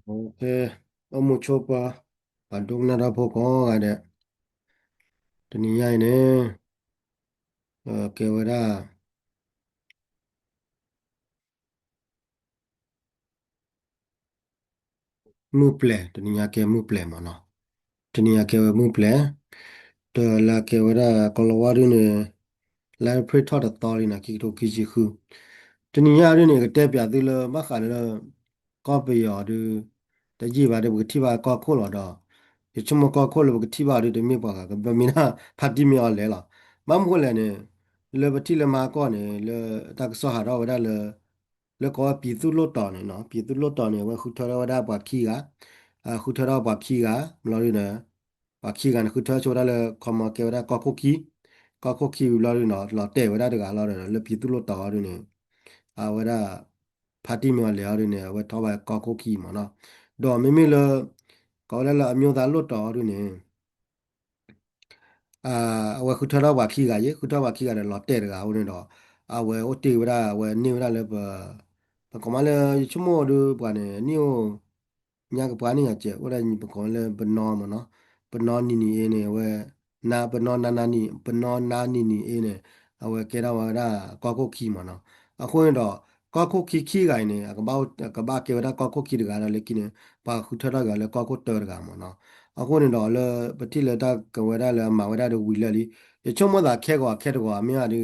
Ok, mucho pa, padung na rapo ko ada, tenia ini, kewara, muple, tenia ke muple mana, tenia ke muple, te la kewara kalau waru ni, la pre thought authority na kito kiji hu, tenia hari ni kete pya tu le, maka le, kopi ya tu, te jiba tu bukti ba ko ko lo do, cuma ko ko lo bukti ba tu de mi ba ka, bamina pati mi ale la, mam ko le ne, le bati le ma ko ne, le tak so ha ro da le แล้วก็ปีตุโลต่อเนี่ยเนาะปีตุโลต่อเนี่ยว่าคุณทรวดาปากขี้กะคุณทรวปากขี้กะเราเลยนะปากขี้กันคุณทรชวดาเลยคอมมาเกวดาก็คุกขี้ก็คุกขี้เราเลยเนาะเราเตะวดาเด็กเราเลยแล้วปีตุโลต่อเลยเนี่ยวดาพาร์ตี้มีอะไรเลยเนี่ยว่าทว่าก็คุกขี้มาเนาะดอกไม่เลยก็แล้วละมีโอกาสโลต่อเลยเนี่ย อ่าအဝခုထတော့ဝါခိကရေခုထဝါခိကလည်းလော်တဲ့တကဦးနေတော့အဝဲအိုတေဝရဝဲနေဝရလည်းပကမလည်းချမောဒူပွားနေနီယိုညာကပွားနေရကျဝရညီပကောလည်းဘနောမနော်ဘနောနီနီအေးနေဝဲနာဘနောနာနာနီဘနောနာနီနီအေးနေအဝဲကေတော့ဝရကောကုခီမနော်အခုရင်တော့ကောကုခီခီကိုင်းနေကဘာကေဝရကောကုခီတကလည်းလေကိနေပါခုထတော့ကလည်းကောကုတော်တကမနော် အခုနေတော့လေပတိလေတာကဝရလေမဝရတို့ဝီလေလီရချုံမသာခဲတော့အမေအတူ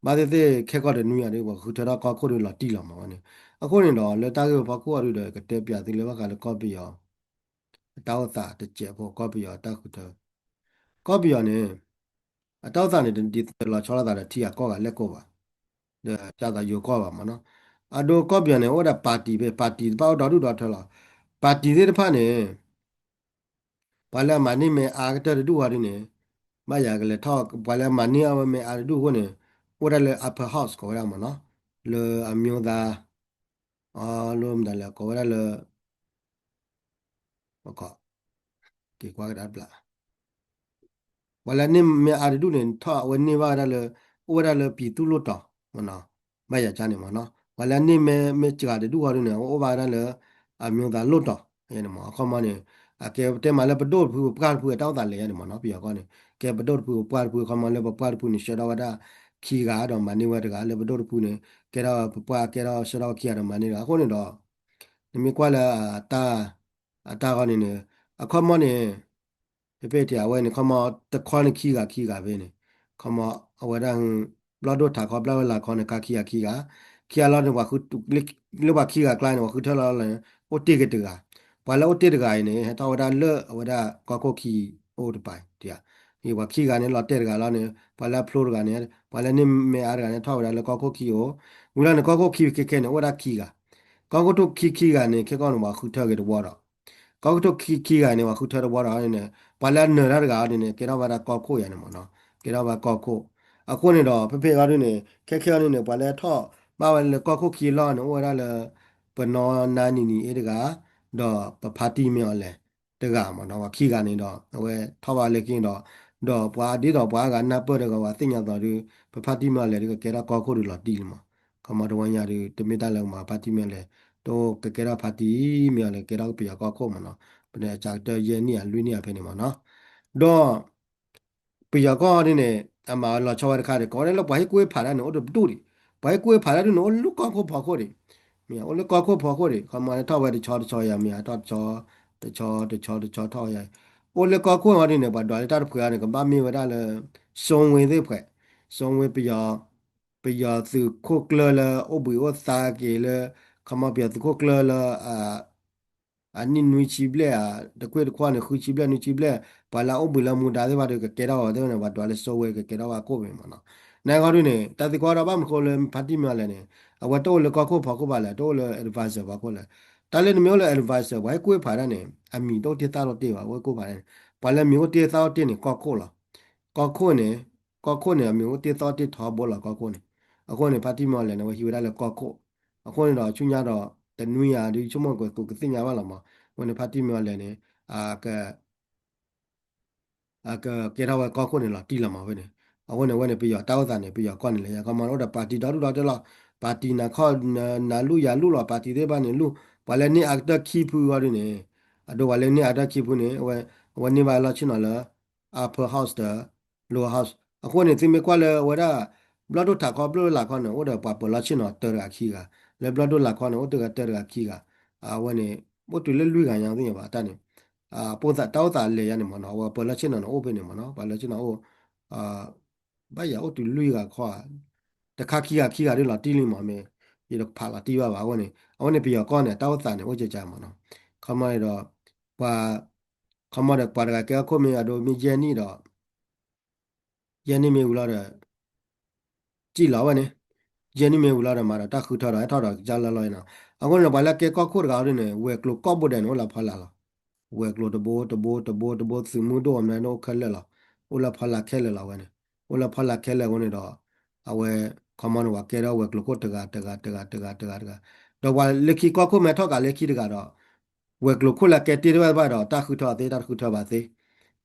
ဘာတဲ့ခဲကောတဲ့နူရတယ်ဘခုထတော့ကောခုတို့လာတီလာမှာနေအခုနေတော့လေတာကဘခုအရတဲ့ကတဲ့ပြတိလေဘကလည်းကောပြရောတောက်တာတကြဘောကောပြရောတောက်ခုတော့ကောပြရောနေအတောက်တာနေတဲ့ဒီလာချောလာတာတီရကောကလက်ကောပါတဲ့ကြာတာယူကောပါမနော်အဒိုကောပြနေဟိုဒါပါတီပဲပါတီပေါ့တော်တို့တော်ထလာပါတီတဲ့ဖာနေ ဘာလဲမနိမေအာကတတူဟာရင်းနေမရကလေးထောက်ဘာလဲမနိအဝမေအာတူဟိုနေဟိုတယ်လေ upper house ကိုရမနော်လေအမျိုးသားလုံးတယ်လေကိုရလေမကောဒီကွာကတပလာ wala ni me aridu ne tha wani ba da le ora le pi tu lo ta mana ba ya cha ne ma no wala ni me cha de du ha ne o ba da le a myo da lo ta ye ne ma kho ma ne a ke te ma le ba do pu pa pu ta ta le ye ne ma no pi ya ko ne ke ba do pu pa pu kho ma le ba pa pu ni sha da wa da khi ga da ma ni wa da ga le ba do pu ne ke da pa ke da sha da khi ya da ma ni da ko ne do ni mi kwa la ta ga ne ne a kho ma ne เปเตียเว้ยเนี่ยเขามาตะคอนขี้กาเว้ยเนี่ยเขามาเอาไว้ดังเราดูถาเขาเล่าเวลาคอนในกาขี้กาเราเนี่ยว่าคือเรียกว่าขี้กากลายเนี่ยว่าคือเท่าเราเลยโอเตกตกาพอแล้วโอเตกาเนี่ยถ้าเอาได้เลอะเอาได้ก็ขี้โอดไปเดียนี่ว่าขี้กาเนี่ยเราเตกาเราเนี่ยพอแล้วพลูกาเนี่ยพอแล้วนี่ไม่อะไรเนี่ยถ้าเอาได้แล้วก็ขี้โอเวลาเนี่ยก็ขี้แค่เนี่ยโอได้ขี้กาก็ทุกขี้กาเนี่ยแค่ก็ว่าคือเท่ากันว่าကောက်တော့ခီကနေမှာခုထတော့ဘောတာနေဘာလဲနေရတကားနေကေတော့ဘာကောက်ခိုရနေမနော်ကေတော့ဘာကောက်ခိုအခုနေတော့ဖေကားနေခဲနေဘာလဲထော့ဘာလဲကောက်ခိုခီလောနေဝရလဲပနောနာနီနီအဲတကားတော့ဖာတီမြော်လဲတကားမနော်ခီကနေတော့ဝဲထော့ပါလေကင်းတော့ဘွာဒီတော့ဘွာကနပ်ပေါ်တကဝသိညာတော်ဒီဖာတီမြော်လဲဒီကေတော့ကောက်ခိုလို့တီလမကမတော်ဝညာဒီတမီတလည်းမှာဖာတီမြော်လဲတော့ကေတော့ဖာတီမြော်လဲကေတော့ပြကောက်ခိုမနော် ပနေကြတဲ့ရဲ့နေရလွေးနေရဖနေမှာနော်တော့ပြရကောနေနေအမလာချောရခါရကောရလဘိုင်ကွေးဖာရနော်တို့တူရီဘိုင်ကွေးဖာရနော်လူကောကိုဖော်ခိုရီမြေအလူကောကိုဖော်ခိုရီခမရတော့ဝဲတချောရမြေတော့တချောထောက်ရအိုလေကောကိုဟာနေနေပါတော့တာဖွေရနေကဘာမီဝဒါလေစုံဝင်သေးဖွယ်စုံဝင်ပြရသူခိုကလလအဘီဝသာကေလေခမပြသူခိုကလလani nui chi ble de kwe de kwa ne khu chi ble ni chi ble ba la o bu la mu da de ba de ke ra wa de ne ba dwa le so we ke ra wa ko be ma no na ga ru ne ta ti kwa ra ba ma ko le pha ti ma le ne a wa to le ko ko pha ko ba le to le advisor ba ko le ta le ne myo le advisor wa kwe pha da ne a mi to ti ta lo ti ba wa ko ba le ba le mi ko ti ta ti ne ko ko la ko ko ne ko ko ne mi ko ti ta ti tha bo la ko ko ne a ko ne pha ti ma le ne wa hi wa da le ko ko a ko ne do chu nya do တနွေရဒီချုံမကိုကိုကစညာပါလာမဝင်ဖာတိမြော်လည်းနေအာကအာကကေရဝကောခုနေလာတီလာမှာပဲနေအဝနေဝနေပြရတောက်တာနေပြရကောနေလေကမန်တော့ပါတီတော်တော်တော်လာပါတီနာခေါနာလူရလူလာပါတီတဲ့ဘာနေလူ wala ni akta kipu wari ne ado wala ni akta kipu ne wani ba la chino la upper house da lower house ako ne timi kwa le wada blood ta ko blood la ko ne oda pa po la chino ter ga ki ga le blood la ko ne oda ga ter ga ki ga wani bo tu le lu ga yang ni ba ta ne po ta tao ta le ya ne mo no wa po la chino no open ne mo no ba la chino o ba ya o tu lu ga koတခါခီကရလာတီလီမမေဒီတော့ဖာလာတီပါပါဝနေအဝနေပြကောနေတောက်တာနေဝကြကြမနော်ခမရတော့ပါခမရပါရကဲခုမေအဒိုမီဂျန်နီတော့ယန်နီမေဦးလာတဲ့ကြည်လာဝနေယန်နီမေဦးလာတဲ့မှာတော့တခုထော်တော့ထော်တော့ကြားလာလိုက်နော်အခုတော့ဘာလဲကဲကောခုတကားရနေဝဲကလိုကော့ဘုဒန်နော်လာဖလာလာဝဲကလိုတဘိုးစမှုတော့မနော်ခက်လက်လာဦးလာဖလာခဲလက်လာဝနေဦးလာဖလာခဲလက်ဝနေတော့အဝဲခမန်ဝါကဲတော့ဝဲကလိုကိုတကာတော့ဝါလက်ခီကောခုမဲထောက်ကလက်ခီတကတော့ဝဲကလိုခုလာကဲတီရပါတော့တခုထော်သေးတခုထော်ပါသေး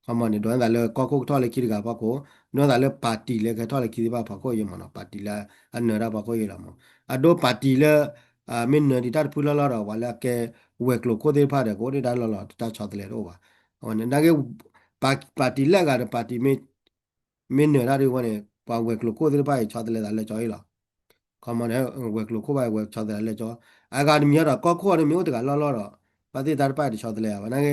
ခမန်နေတော့လည်းကောခုထော်လက်ခီတကပါကိုနော်ဒါလည်းပါတီလည်းကထော်လက်ခီပါပါကိုရမနော်ပါတီလာအနရပါကိုရလာမအဒိုပါတီလည်းမင်းနေတတ်ဖူလာလာတော့ဝါလာကဲဝဲကလိုကိုသေးဖားတယ်ကိုဒီတာလာလာတတ်ချော်တယ်တော့ပါဟိုနေနာကေပါတီလက်ကပါတီမင်းနေရတဲ့ဝင်ပါဝဲကလိုကိုသေးဖားချော်တယ်လည်းကြော်ရလာခမနဲ့ဝက်ကလိုခိုးပိုင်ဝက်ချောတယ်လဲကြောအကာဒမီကတော့ကော့ခေါ်ရမျိုးတကလောလောတော့ပါတိတာပိုက်ချောတယ်လဲဘာနာက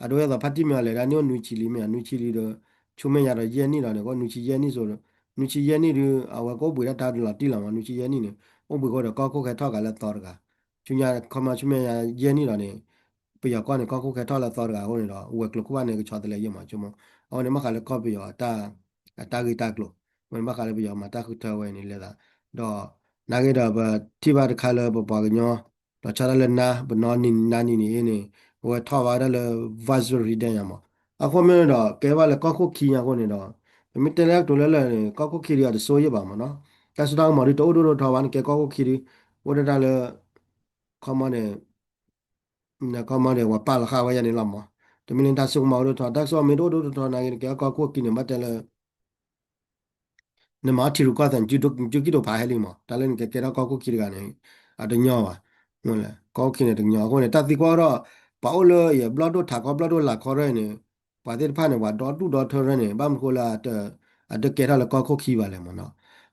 အတို့ရတော့ဖတ်တိမြော်လဲဒါညနူချီလီမြေနူချီလီတော့ချုံမရတော့ရဲနီတော့ကောနူချီရဲနီဆိုတော့နူချီရဲနီဒီအဝကောပွေတာလာတီလာမနူချီရဲနီနေအဘွေကတော့ကော့ခိုးခဲထောက်ကလည်းတော်တကချွညာခမချုံမရရဲနီတော့နေပြရကောနေကော့ခိုးခဲထောက်လာတော်တကဟိုနေတော့ဝက်ကလိုခိုးကနေချောတယ်လဲရမှာချုံမအော်နေမခါလဲကော့ပြရတာဂီတာကလိုဝင်မခါလဲပြရမှာတာခုထောက်ဝဲနေလဲတာတော့နာကေတော့တိဘာတခါလဲပပကညောတော့ချာလဲနာဘနော်နီနာနီနေနေဟိုထောက်ပါလဲ visual reader ရမှာအခုမျိုးတော့ကဲပါလဲကောက်ခုခီရခုနေတော့မိတဲလဲတိုလဲလဲကောက်ခုခီရတော့ဆိုရပါမနော်တက်စတောင်းမရီတိုးတိုးထောက်ပါနေကဲကောက်ခုခီရီဝဒတာလဲခမနဲ့နကမနဲ့ဝပါလခါဝရနေလမတမင်းတဆုမော်တော့တက်ဆောမီတိုးထောက်နိုင်ကဲကောက်ခုခီနေမတဲလဲ ne ma thiru ka tan ju ki do pha he li mo ta le ke ra ko ki ga ne a de nyo ba no le ko ki ne de nyo ko ne ta ti ko ro pa o le ye blood do tha ko blood do la ko re ne pa de pha ne wa do tho re ne ba m ko la de ke ra le ko ki ba le mo no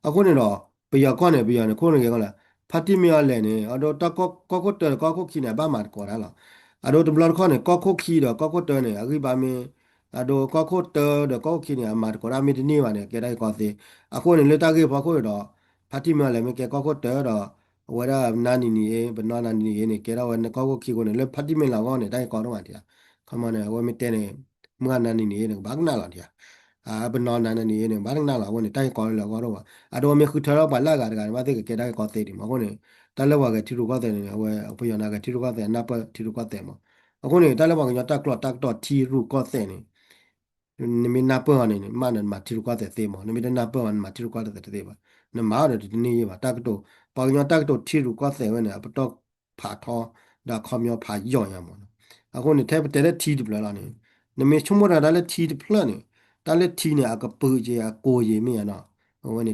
a ko ne do pe ya ko ne pe ya ne ko ne ke ko la pha ti mi ya le ne a do ta ko te ko ki ne ba ma ko ra la a do de blood ko ne ko ki do ko te ne a ri ba mi a do ko te de ko ki ne ma ko ra mi de ni ba ne ke dai ko se အခုနေလက်တကေဘာကိုရတော့ဖတ်တိမလည်းမကဲကောက်တော့တော့ဝရနာနီနီဘနနာနီနီနေကဲတော့နကောက်ခီကိုနေလက်ဖတ်တိမလာကောနေတိုင်းကောတော့မှာတရားခမနေဝမတဲနေမွာနာနီနီနေဘာကနာလာတရားဘနနာနီနေဘာကနာလာဝနေတိုင်းကောလာကောတော့ပါအတော်မခုထတော့ပါလာကတကမသိကဲတိုင်းကောသေးတယ်မဟုတ်နေတလည်းဝကတီရူကောတဲ့နေဝအပယနာကတီရူကောတဲ့နပ်တီရူကောတဲ့မအခုနေတလည်းဝကညတက်တော့တီရူကောတဲ့နေ ni mi na po ne ma na ma ti ru kwa te te mo ni mi na po ma ti ru kwa te te ba na ma de ni ye ba ta to pa nyo ta to ti ru kwa te we ne pa to pha tho da khom yo pha yo ya mo a ko ni te te le ti de bla la ni ni mi chu mo da le ti de pla ni ta le ti ne a ka pu je a ko ye mi ya na we ni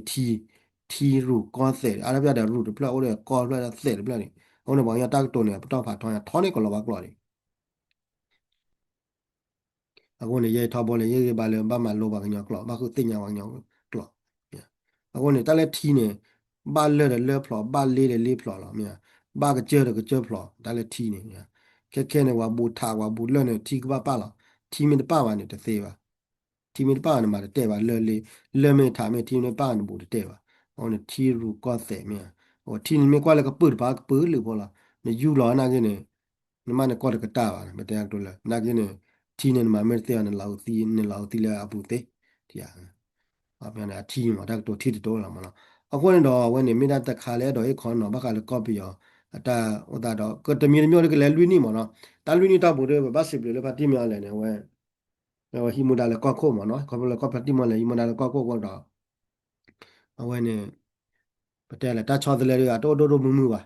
ti ru kwa te a la bya da ru de pla o le ko le te de pla ni o ne ba ya ta to ne pa to pha tho ya tho ne ko lo ba ko ni အခုနေရေထောက်ပေါ်လေရေပါလေဘာမှလောပါကညောကလောဘာခုတင်ညာဝညောကလောအခုနေတက်လက်ထီနေဘာလဲလဲဖလောဘာလေးလေးဖလောလောမြဘာကကျဲဖလောတက်လက်ထီနေခဲနေဝဘူထားဝဘူလဲနေထီကပါပါလောထီမင်းပါပါနေတသေးပါထီမင်းပါနေမှာတဲ့ပါလဲမေထားမေထီမင်းပါနေဘူးတဲ့ပါဟောနေထီရူကောတဲ့မြဟောထီနေမကွာလည်းကပုတ်ပါကပုတ်လို့ပေါ့လားနေယူလောနာကနေနမနဲ့ကောတကတာပါမတရားတို့လဲနာကင်းနေ ทีเนี่ยมาเมื่อเตี้ยเนี่ยเราตีเลยอาบุเตที่อ่ะอาเป็นอะไรทีมาได้ตัวที่ตัวเรามาเนาะเอาคนดอวันนี้ไม่ได้แต่ขาเลยดอกไอ้คนเนาะบ้าขาเลยก็ไปอ่ะแต่ว่าแต่ดอกก็จะมีเรื่องอะไรก็เลยลุยนี่มาเนาะแต่ลุยนี่ตาบุเรบ้าสิบเลยพัดที่มีอะไรเนี่ยเว้ยแล้วฮิมุดาเลยก็โคมาเนาะเขาเลยก็พัดที่มาเลยฮิมุดาเลยก็โคก็ดอกเอาไว้เนี่ยประเดี๋ยวแหละตาชอบเลยอ่ะโดมือว่ะ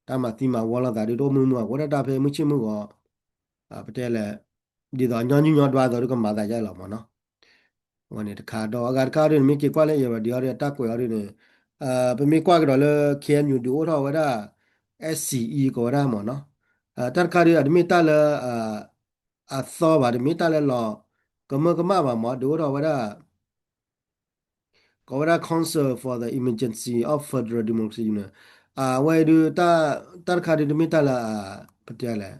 ตามาตีมาวอลตาโดมือว่ะว่าตาเพลไม่ชิมือก็ประเดี๋ยวแหละဒီတော့ညွှန်တွားတော့ကမာတာကြလောက်မနော်ဟိုနေတခါတော့အကာတခါရင်းမိကေကွာလဲရပါဒီရတက်ကွယ်ရင်းနေပမေကွာကတော့လေ KNU ဒူတော့ဝဒ SCE ကိုရမနော် ตัดขาดีอันมีตาละซอบาดมีตาละหลอก็มาบาหมอดูเราว่าก็ว่า Council for the Emergency of Federal Democracy เนี่ยไว้ดูตัดขาดีมีตาละปะเตียแหละ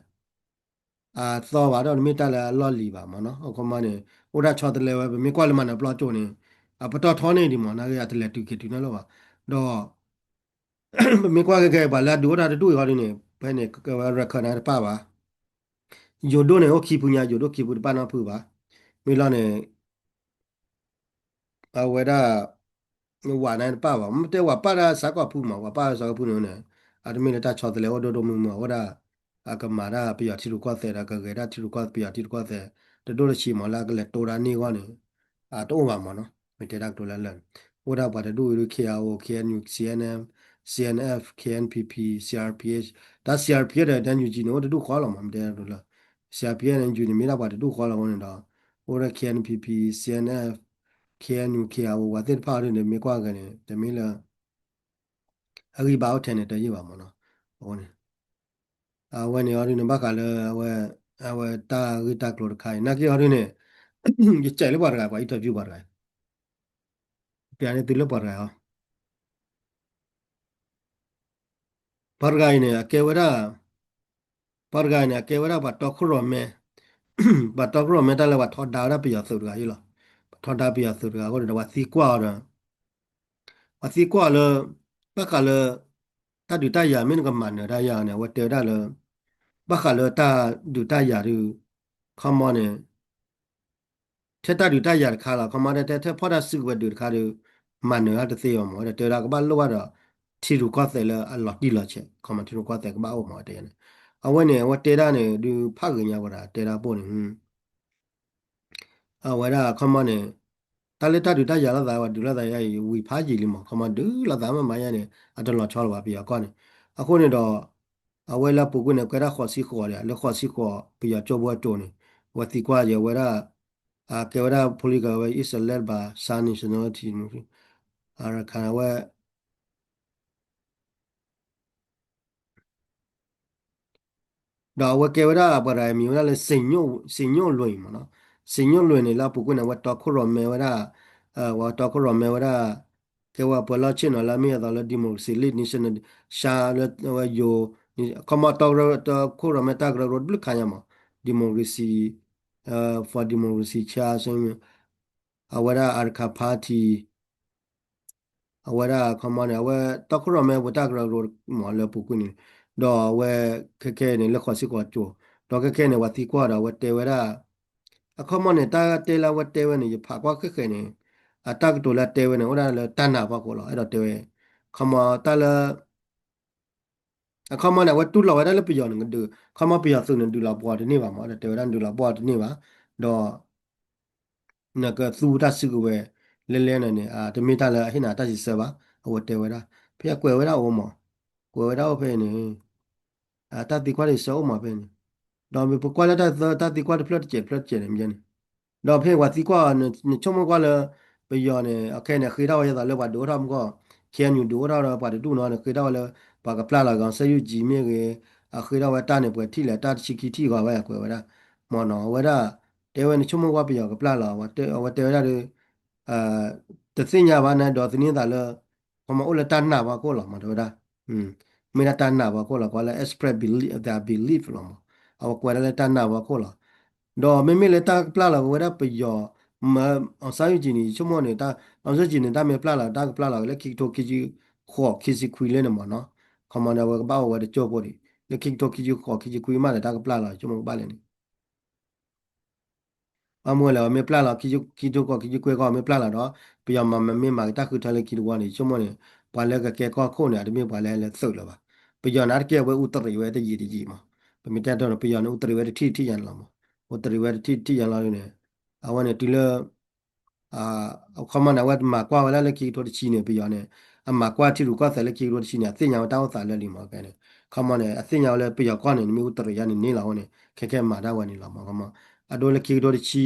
ซอบาดมีตาละลอลีบามาเนาะก็มาเนี่ยอุราชอตเลวมีกว่าเลยมันปลอดโจเนี่ยปะตอท้อเนี่ยดีมั้งนะก็อยากจะเล็ดตุกิตุนั่นแหละว่าดอ มีกว่าแก่ๆบาลาดูราดูเขาเนี่ยไปเนี่ยก็ว่ารักขนาดป้าว่าโยโดเนี่ยโอคีปุญญาโยโดคีปุป้านาพูว่ามีแล้วเนี่ยเอาไว้ได้ว่านั่นป้าว่าไม่ได้ว่าป้าได้สักว่าพูดมาว่าป้าสักว่าพูดเนี่ยอาจจะมีแต่ชอบแต่แล้วโดโดมึงมาว่าได้ก็มาได้ไปอยากที่รู้ก็เสร็จก็เกิดได้ที่รู้ก็ไปอยากที่รู้ก็เสร็จแต่โดนชีมาแล้วก็เลยตัวร้านนี้ก็เนี่ยตัวว่ามาเนาะไม่ได้รักตัวแล้วเลยว่าได้บัดดูดูKRO KNU CNM CNF KNPP CRPH ဒါ CRPH တဲ့တန်းယူကြည့်နော်တူခေါ်လာမှာမတဲ့လို့လား CRPH နဲ့ယူနေမိတာပါတူခေါ်လာဝင်တော့ or KNPP CNF KNU KRO ဝါတဲ့ဖားရနေမိကွာကနေတမီးလာအဂိဘာထန်တဲ့ရေးပါမနော်ဟောနေဝယ်နေရင်းဘက်ကလည်းဝယ်တာဂိတာကလို့ခိုင်းနာကီရင်းနေကြိုင်လို့ပါရကွာအင်တာဗျူးပါရပြန်နေတူလို့ပါရဟာပါရဂိုင်းနေကေဝရာပါရဂိုင်းနေကေဝရာဘတ်တော့ခရောမဲဘတ်တော့ခရောမဲတလည်းဘတ်ထော်ဒါရပြရဆိုရကြီးလားထော်ဒါပြရဆိုရကိုတော့စီကွာရစီကွာလဘက်ကလည်းတာဒူတာယာမင်းကမန်ရယာနေဝတဲရလည်း bakala ta du ta ya ru common te ta du ta ya kha la common te phoda su we du kha ru man na de se yo mo de ra ka ba lo wa da thi ru ko se la a lot di lo che common thi ru ko se ka ba o mo de ne a we ne wa te da ne du pha ga nya wa da te da po ne a wa da common ne ta le ta du ta ya la da wa du la da ya wi pha ji li mo common du la da ma ma ya ne a de lo chol wa pi ya ko ne a ko ne do အဝဲလာပုကွနဲ့ကရခေါ်စီခေါ်တယ်လေခေါ်စီခေါ်ပြရကြောဘွားတုံးနေဝတိကွာရဝရကေဝရပိုလီကဝဲ is led by Sun Nationality အရခါဝဲ đó và kêu ra bà đại miêu là sinh nhô lùi mà nó sinh nhô lùi này là phụ quân là vật tọt khổ mẹ ra vật tọt khổ mẹ ra kêuว่า bà lo chuyện là mi đó là democracy lead nation sha là yo como tọt khổ mẹ ta cái rồi bực khai mà democracy for democracy cha sinh awara arka party awara kamane awe takura me botagra ro mo le pukuni do we keke ne le khosi ko chu do keke ne wati ko da wate wera akamane ta te la wate we ne pha kwa keke ne atak to la te we ne ora le tanna ba ko lo ai do te we kama ta la akamane watu la wera le piyo ne du kama piyo su ne du la bo de ni ba mo te wera du la bo de ni ba do 那个苏大是个喂，练了呢啊，这没他了，现在他是说吧，我对位了，偏过位了我嘛，过位了我陪呢，他地瓜的少嘛陪呢，那么不过了他地瓜的 plot 呢，没呢。เราเพ่งว่าที่กว่าเนี่ยช่วโมงกว่าเลยไปยอเนี่ยโอเคเนี่ยเคยได้ว่าจะเลยว่าดูทำก็เขียนอยู่ดูเราปาดูเนาะเนี่ยเคยได้ว่าเลยปากกับปลาเราก็ใช้อยู่จีเมีย个เคยได้ว่าตาเนี่ยเปิดที่แหละตาชิคิที่ก็ว่าอย่างเปิดว่ามอเนาะว่าได้เดี๋ยวเนี่ยชั่วโมงกว่าไปยอกับปลาเราว่าเดี๋ยวได้เลยเอ่อแต่สิ่งอย่างว่าเนี่ยดอกนี้แต่ละพอมาอุลตันหน้าว่าก็หรอกมาดูได้อืมไม่ได้ตันหน้าว่าก็หรอกว่าแล้ว express belief their belief หรอกเอากว่าแล้วตันหน้าว่าก็หรอก တော့မေမေလည်းတာပလာလာဝရပယောမအဆိုင်ဂျီနီချမောနေတာအောင်စဂျီနေတာမေပလာလာတာပလာလာလည်းခိတိုခိဂျီခေါ်ခိစီခွေလဲနမနော်ခမနာဝကဘာဝရကြောပေါ်ဒီလည်းခိတိုခိဂျီခေါ်ခိဂျီခွေမလည်းတာပလာလာချမောပါလဲနေအမွေလာမေပလာလာခိဂျီခေါ်ခိဂျီခွေခေါ်မေပလာလာတော့ပြမမေမာတာခုထလည်းခိတိုဝါနေချမောနေပါလဲကကဲခေါ်ခုံနေတယ်မေပါလဲလဲသုတ်လာပါပြနာကဲဝဲဥတရဝဲတကြီးတကြီးမှာပမေတတ်တော့ပြရနဥတရဝဲထိရန်လာမှာဥတရဝဲထိရန်လာနေအဝနဲ့တီလ เขามานะว่ามากกว่าเวลาเล็กกี่ตัวชีเนี่ยไปย้อนเนี่ยมากกว่าที่รู้ก็แต่เล็กกี่ตัวชีเนี่ยสิ่งอย่างต้าสารเลยมากันเนี่ยเขามาเนี่ยสิ่งอย่างเลยไปย้อนก้อนเนี่ยมีอุตริยานี่นี่เราเนี่ยแค่มาได้วันนี้เรามาเขามาโดนเล็กกี่ตัวชี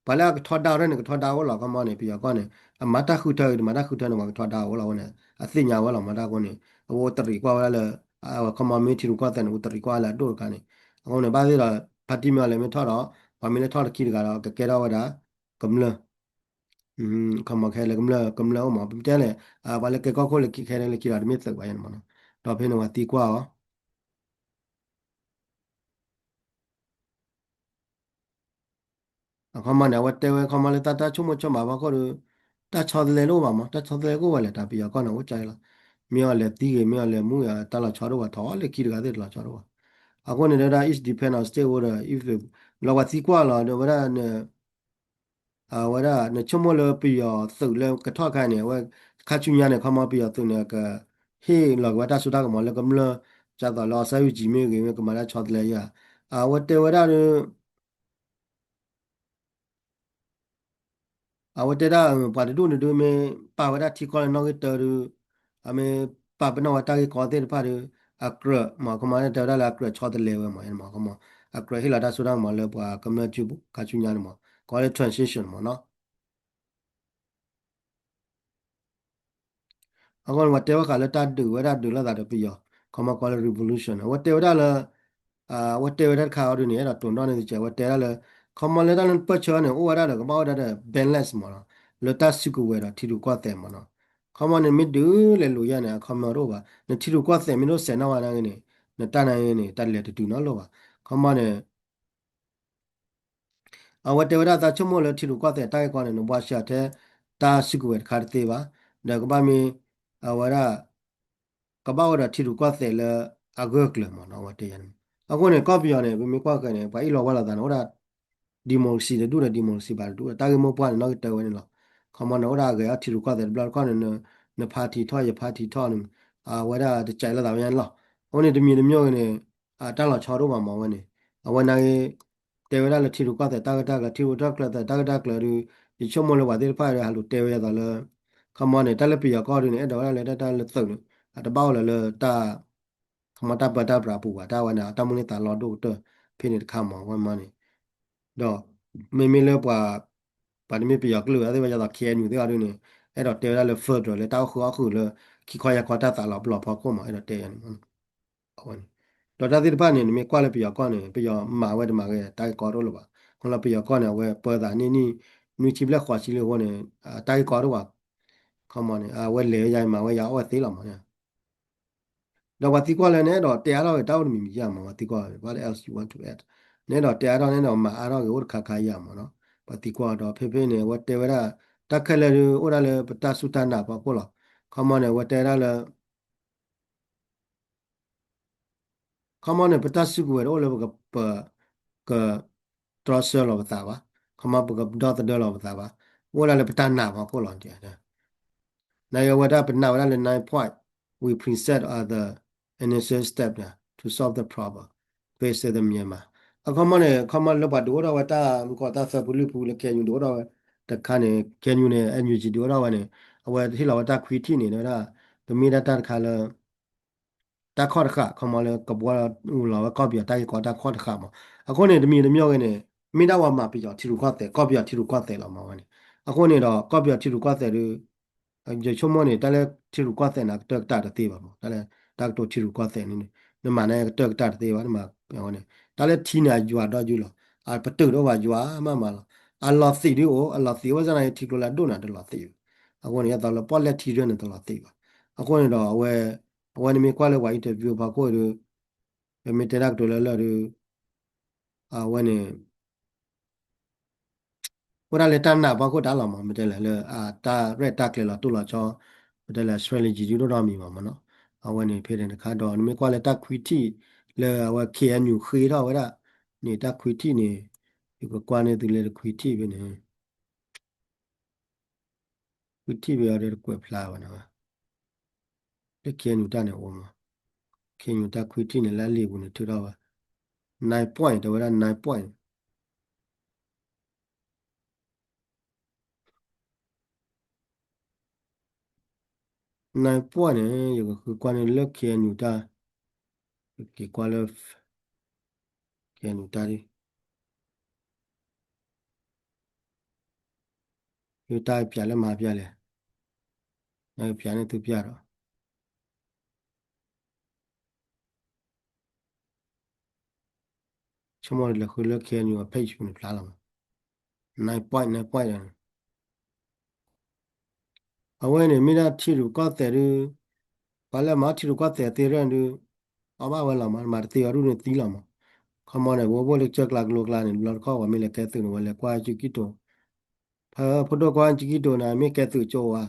ไปแล้วทอดดาวเนี่ยก็ทอดดาวเราเขามาเนี่ยไปย้อนก้อนเนี่ยมาตาคือเธอเนี่ยมาตาคือเธอเนี่ยมาทอดดาวเราเนี่ยสิ่งอย่างว่าเรามาได้ก้อนเนี่ยโอ้ตริกว่าเวลาเลย kama me tiru kwa tan utari kwa la do ka ne ngone ba de la pati me le me tho ro ba me le tho ki ga ro ke ro wa da kam le kama khe le kam le o ma te le ba le ke ko le ki khe le ki ra me tsak ba yan ma no do phe no wa ti kwa o เขามาเนี่ยว่าเตวเขามาเลยตาชุ่มชุ่มมาว่าก็รู้ตาชอดเลยรู้ป่ะมั้งตาชอดเลยก็ว่าเลยตาปียก็น่ะว่าใจละมีอะไรตีเมีอะไรมูยตาละชอดว่าท้อเลยคิดกันเด็ดละชอดว่าอาก็เนี่ยได้ is depend on stay over if เราว่าที่กว่าเราเดี๋ยวว่าเนี่ยว่าเนี่ยชุ่มเลยปียสุดเลยกระทอกันเนี่ยว่าข้าชุนยาเนี่ยเขามาปียสุดเนี่ยก็เฮ้เราว่าตาสุดท้ายก็มาแล้วก็มันจะต่อรอใช้วิจิเมกันก็มาแล้วชอดเลยอ่ะว่าเตว่าเนี่ย awatera pa de do ne do me pa wada ti ko no ge to ru ame pa pa no wa ta ge ko de pa ru akra ma ko ma ne ta la akra cho de le we ma ma ko ma akra hi la da so da ma le pa ka me ju ka chu nya ma ko le transition ma no အကောင်ဝတ်တဲဝကလည်းတတ်တူဝရတူလာတာပြရခမကောလ revolution ဝတ်တဲဝရလည်းဝတ်တဲဝရခါရနေရတော့တွန်တော့နေချေဝတ်တဲရလည်းခမလည်းတန်ပတ်ချောနေဥဝရလည်းကမောရတဲ့ balance မလားလတစုကဝရထီလူကွတ်တယ်မလားခမနဲ့မတူလေလူရနေခမတော့ပါနထီလူကွတ်တယ်မင်းတို့ဆယ်နောက်ရနေနတနိုင်နေတက်လေတူနော်လို့ပါခမနဲ့ whatever da chomo le thiru kwa te tai kwa ne no bwa sha the ta siku we khar te ba da ka ba mi awara ka ba wara thiru kwa te le agok le mo no wa te yan a ko ne ka pi ya ne mi kwa ka ne ba i lo wa la da no da democracy de du de democracy ba du ta ke mo bwa no te we ne lo ka mo no da ga thiru kwa te bla kwa ne ne party tho ye party tho ne wara de chai la da yan lo o ne de mi de myo ne ta la cha ro ba mo we ne a wa na te wera le thiru ka te ta ta ka thiru ta kla ta ta kla ru di chomo le wa de pa ya lu te we ya da le kama ne ta le pi ya ka ru ne da le ta le tsu ne ta ba le le ta kama ta ba ta bra pu wa ta wa na ta mo ne ta lo do to phi ne kha ma wa ma ne do me le pa ni me pi ya klu ya de ba ya da khe ni de ya ru ne အဲ့တော့တဲရလေ further လေတောက်ခေါ်ခုလေခိခွာရခွာတာတာလောက်ဘလောက်ဖောက်ခုမှာအဲ့တော့တဲရနေဟုတ်တော့ဒါဒီပါနေမြေကွာလေပြကောနေပြမာဝဲတမာကတိုင်ကောတော့လို့ပါခွန်လာပြကောနေဝဲပေါ်တာနီနူချီဘလက်ခွာချီလေဟောနေတိုင်ကောတော့ပါခေါမနေဝဲလေရိုင်မာဝဲရဝဲသေးလာမှာနေတော့ဝတိကောလည်းနေတော့တရားတော့တောက်မီမီရမှာဝတိကော what else you want to add နေတော့တရားတော့နေတော့မာအားတော့ကိုခါခါရမှာနော်ဝတိကောတော့ဖေဖေနေဝတဲဝရတက်ခက်လေဥရလေပတဆုတနာပါကိုလားခေါမနေဝတဲရလေ Come on, but that's good. All of a trossel of Tava. Come up with a dot the dollar of Tava. What are the Patana of Poland? Now, you what happened now? Only 9 point. We preset are the initial step there to solve the problem. Face the Myanmar. A common look at the order what I'm got that Pulipu can you do the can you energy do it? Where the hill of that quitting, the meter color. တာခေါ်တခါခမလဲကပွားဦးလာကော့ပြတိုင်ကောတာခေါ်တခါမအခုနေတမီတမျိုးကနေမိသားဝမှာပြီးတော့ထီလူခွတ်တယ်ကော့ပြထီလူခွတ်တယ်လာမှာဝနေအခုနေတော့ကော့ပြထီလူခွတ်တယ်လို့ဒီချုံမနေတလဲထီလူခွတ်တယ်နာတက်တာတေးပါမို့တလဲတက်တော့ထီလူခွတ်တယ်နေနမနဲ့တက်တာတေးပါမှာပြောနေတလဲထီနာကြွာတော့ကြည့်လို့ပတုတော့ပါကြွာမမလားအလော်စီဒီကိုအလော်စီဝဇနာထီကလာဒိုနာတလော်စီအခုနေတော့ပေါ်လက်ထီရနေတလော်စီပါအခုနေတော့ဝဲ when me quale wa interview ba ko ru me terak to la ru when ora le tan na ba ko da la ma me de le ta red tag le la tu la cho me de la strategy ju do mi ma ma no when ni phe den kha do me quale ta quiti le wa KNU khi do wa da ni ta quiti ni ko kwa ne tu le quiti be ne quiti be ya de ko pla wa na le KNU ta ne wo ma KNU ta quiti ne la le bu ne tu do wa 9 point တော့ဒါ9 point 9 point เนี่ยอยู่คือ关于乐天有的给关了天有的的有的ပြလဲမှာပြလဲအဲပြနေသူပြတော့ chamo le khule khen you page ni pla la 9.9 point awe ne mina thi ru ka te ru pala ma thi ru ka te ran ru aba wa la ma te ru ne ti la ma khama ne wo le check la lo la ne lo kha wa mi le ke tu no le kwa chi ki to pha photo kwa chi ki to na mi ke tu cho wa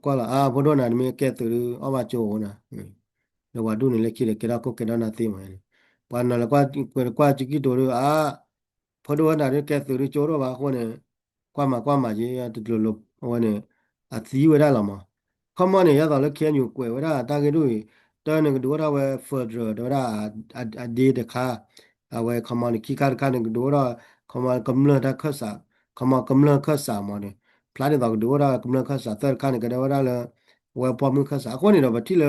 kwa la photo na mi ke tu ru aba cho na le wa du ne le ki le ke ra ko ke na ti ma ne pa na le kwa chi ki to ruဖော်တော်နာရကဲသူရချိုးတော့ပါခေါနေကွာမှာရေတလူလူဟိုနေအသီးဝရလာမှာခမနေရတော့လေခဲညူကွယ်ဝရတာကေတို့တန်းနေကဒိုရဝဲဖော်ဒရဒရအဒီတခါအဝဲခမနေခိကာကနေကဒိုရခမကမ္လတာခဆာခမကမ္လခဆာမနေဖလာနေတော့ဒိုရကမ္လခဆာတဲ့ခါနေကဒိုရလာဝဲပေါ်မှုခဆာခေါနေတော့ဗတိလေ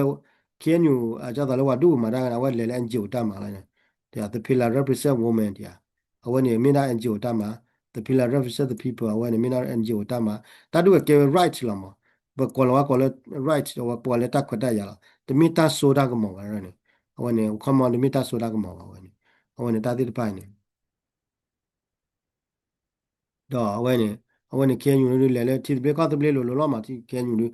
ခဲညူအကြတော့လေဝဒူမှာဒါကဝဲလေလန်ဂျူတမှာလည်းတဲ့ the pillar represent woman တဲ့ when you mean NGO Tama, the pillar represent the people when you mean NGO Tama, that do a right lama, but call it right or Poleta Kodayala, the Mita Sodagamo, when you come on the Mita Sodagamo, when it did pine. When you can you let it because the blue lama, can you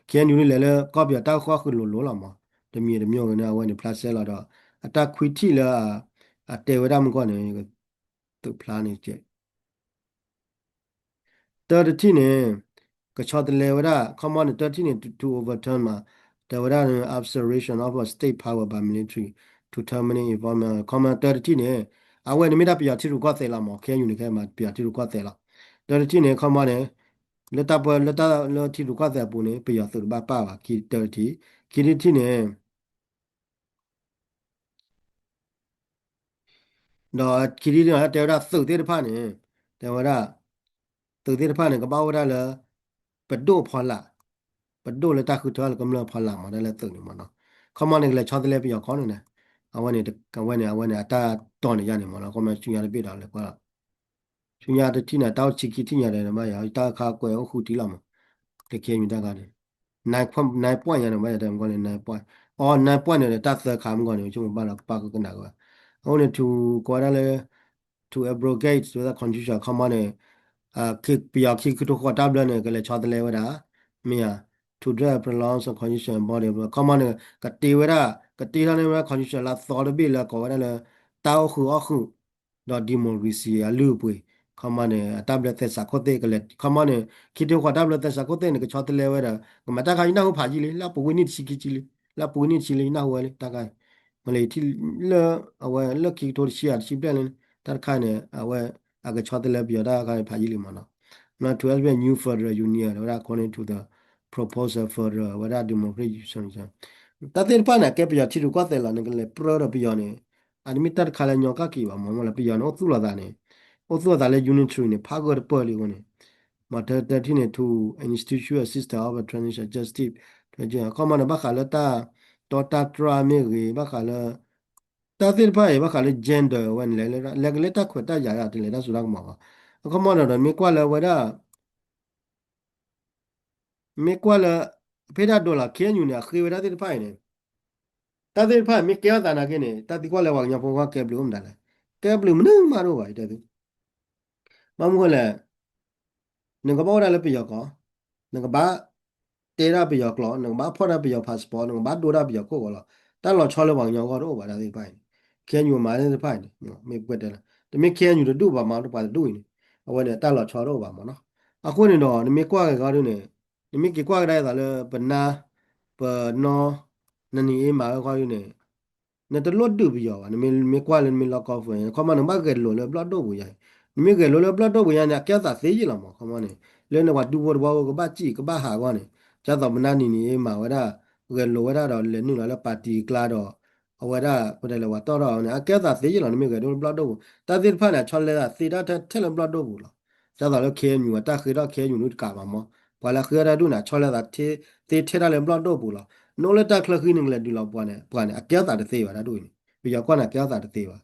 can you let a copy of Lolama, the mere mule when you plus a attack quitilla at the Ram gone to plan it. 13 ကချောတလေဝရ command 13 to overturn မှာ the observation of a state power by military to terminate involvement command 13အဝဲနမိတာပြတိရကတဲ့လာမခဲယူနေခဲမှာပြတိရကတဲ့လာ13 command လက်တပွဲလက်တလတိရကတဲ့ပူနေပြသူဘာပါကီ30ကီရီတီနေတော့ကီရီရတဲ့ရသုတ်တဲ့ဖာနေတဲ့ဝရသုတ်တဲ့ဖာနေကပောဝရလပဒိုဖောလာပဒိုလက်တခုထောကမလဖောလာမတယ်လက်သုတ်နေမနော်ခမနေကလေချောတဲ့လေပြခေါနေတယ်အဝဲနေကဝဲနေအဝဲနေအတာတော်နေရနေမနော်ကမချူရပြတာလေကွာချူရတဲ့တိနေတောက်ချီကီတိညာတယ်မရတာခါကွယ်အခုတီလာမတကယ်မြင်တတ်တယ်9 point ရတယ်မရတယ်ကောနေ9 point အော်9 point နဲ့တက်သက်ခါမကောနေကျုံပါလာပါကကနာကွာ only to quarterly to abrogate the constitution common kick pia kick to ko tabla ne kale chadle wada mia to draw prolong some constitution body common ka te wada ka te la ne constitution la thor bi la ko wada la taw khu a khu do democracy a lu pwe common tabla te sa ko te kale common kick to ko tabla te sa ko te ne ka chadle wada ma ta ka ina ho pha ji le la pu ni chi ki chi le la pu ni chi le na ho le ta ka မလေးတီလအဝဲလက်ကီတိုရှိရရှိပြန်တတ်ခိုင်နေအဝဲအကချောတယ်ပြတာခိုင်ဖာကြီးလီမနော်မ12 new federal union or according to the proposal for what democratic solution တတဲ့ပါနာကပြချီရကွာတယ်လာနေကလေပရောပြနေအန်မီတတ်ခါလညောကကီပါမမလပြနောသူလာတာနေအသူလာလေ unitary နေဖာဂော်ပေါ်လီကိုနေမတ13နေto institute system of transition justice ကြည့်ကောမနဘခါလတာတော်တာထရာမေရီဘခါလတာသစ်ဖိုင်ဘခါလ gender ဝန်လေလေတာခွတ်တာရရတယ်လေဒါဆိုတော့မှာကောမနတော့မြေကွာလဝဒမြေကွာလဖေဒါဒေါ်လာခဲညူနေခေဝဒတဲ့ဖိုင်နေတာသစ်ဖိုင်မြေကျော်တာနာကင်းနေတာတိကွာလဝညာပေါ်ကကဲဘလူးမဒါလေကဲဘလူးမနမတော့ပါတဲ့သူမမကလည်းငကဘောရလည်းပြရောကောငကဘာတေရာပြရောကလောငကဘာဖော်ရပြရော passport ငကဘာဒိုရာပြရောကိုကောတန်လောချောလဝညာကတော့ပါတဲ့ဖိုင်ခဲညူမာတဲ့ဖိုင်မြေကွက်တယ်တမခဲညူတို့ပါမတော့ပါတို့နေအဝဲနဲ့တန်လောချောတော့ပါမနော်အခုနေတော့နမေကွာကကားတို့နေနမေကွာကတဲ့ကလည်းပနာပနောနနီအေမာကောယူနေနဲ့တလွတ်တူပြီးရောနမေကွာလည်းမေလောက်ကောဖွင့်ခမနမကဲလို့လည်းဘလတ်တော့ဘူးရနမေကဲလို့လည်းဘလတ်တော့ဘူးရနေကဲတာသေးကြီးလာမခမနေလဲနေကတူဘောဘောကဘာကြည့်ကဘာဟာကောနေကျတော့မနာနီနီအေမာဝဒကဲလို့ဝဒတော့လည်းနုလာပါတီကလာတော့အဝဒဘယ်လဲဝတော့တော့နေကဲတာသေးကြီးလာနမေကဲတော့ဘလတ်တော့ဘူးတာသစ်ဖာနဲ့ချော်လဲတာသေတာထဲလည်းဘလတ်တော့ဘူးလားကျတော့လည်းခဲညူတာခေတော့ခဲညူနုကာပါမောဘာလာခေရဒုနာချော်လဲတာသေထဲလည်းဘလတ်တော့ဘူးလားနိုလက်တာခလခိနင်းလည်းဒီလောက်ပွားနေအကဲတာတဲ့သေးပါလားတို့ပြီးတော့ကွာနာပြောတာတဲ့သေးပါ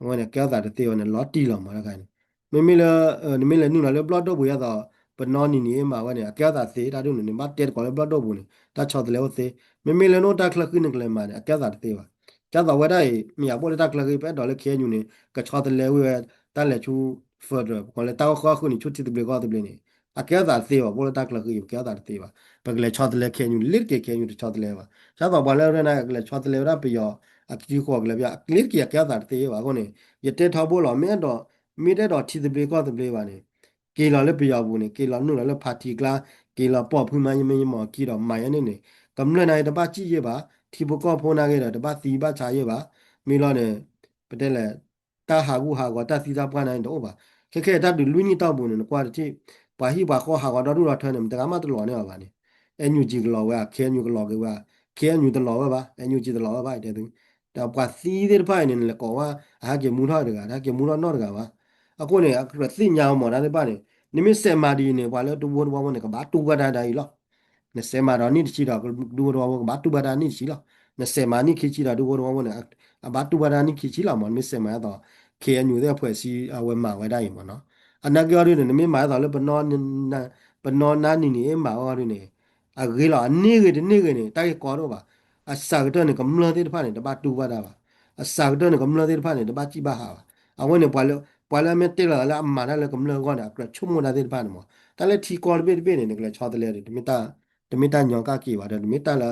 ဟုတ်နေပြောတာတဲ့သေးနဲ့လော်တီလော်မှာလည်းခိုင်းမမေလည်းနုလည်းဘလော့တော့ဘူးရတော့ပနောနီနီမှာဝနေအကဲတာသေးတာတို့နေမတက်ကောလည်းဘလော့တော့ဘူးနေတာချော်တယ်လည်းသေးမမေလည်းနိုတာခလခိနင်းလည်းမှာအကဲတာတဲ့သေးပါ家早外带米亚波的大克个别到了开牛呢，个超的来回单来出发着，过来到好后你出去的别搞的别呢，啊，给咋子吧，波的大克个有给咋子吧，不个来超的来开牛，立给开牛的超的来吧，家早完了呢，个来超的来那不要啊，就好个来边，立给给咋子吧，我呢，也得淘宝了，没得到提的别搞的别吧呢。给了那不要不呢，给了弄了那 party 啦，给了爆棚嘛，没嘛，给了买呢呢，咁那那的把几页吧。提不高坡那个的，把第把茶叶吧，没了呢，不得了，打下午下个打西藏不那多吧，打的路你到不能挂的去，把一把好下个到路上头呢，得干嘛都老呢吧呢，哎牛几个老外，开牛个老个哇，开牛的老外吧，哎牛几的老外吧，这都，但把西的牌呢，来搞啊，还给木头这个，还给木头弄这个吧，啊，过呢，个西娘嘛，那的吧呢，你们三马的呢，完了都我那个把都个da一了。na sema ra ni chi ra du ro ba tu ba da ni chi la na sema ni ki chi ra du ro na ba tu ba da ni ki chi la mo mi sema da ke nyu de phwe si a we ma we da yin mo no ana gyo ri ne mi ma da le ba no na ba no na ni ni ma wa ri ne a ge la ni ge ni ne ta ko ro ba a sa ge de ne kam la de pa ne da ba tu ba da ba a sa ge de ne kam la de pa ne da ba chi ba ha ba a we ne pa le me te la la ma da le kam la ko da chu mo da de pa ne mo ta le ti ko be ne ne le cha de le de mi ta တမိတာညောကကေပါတယ်တမိတာလာ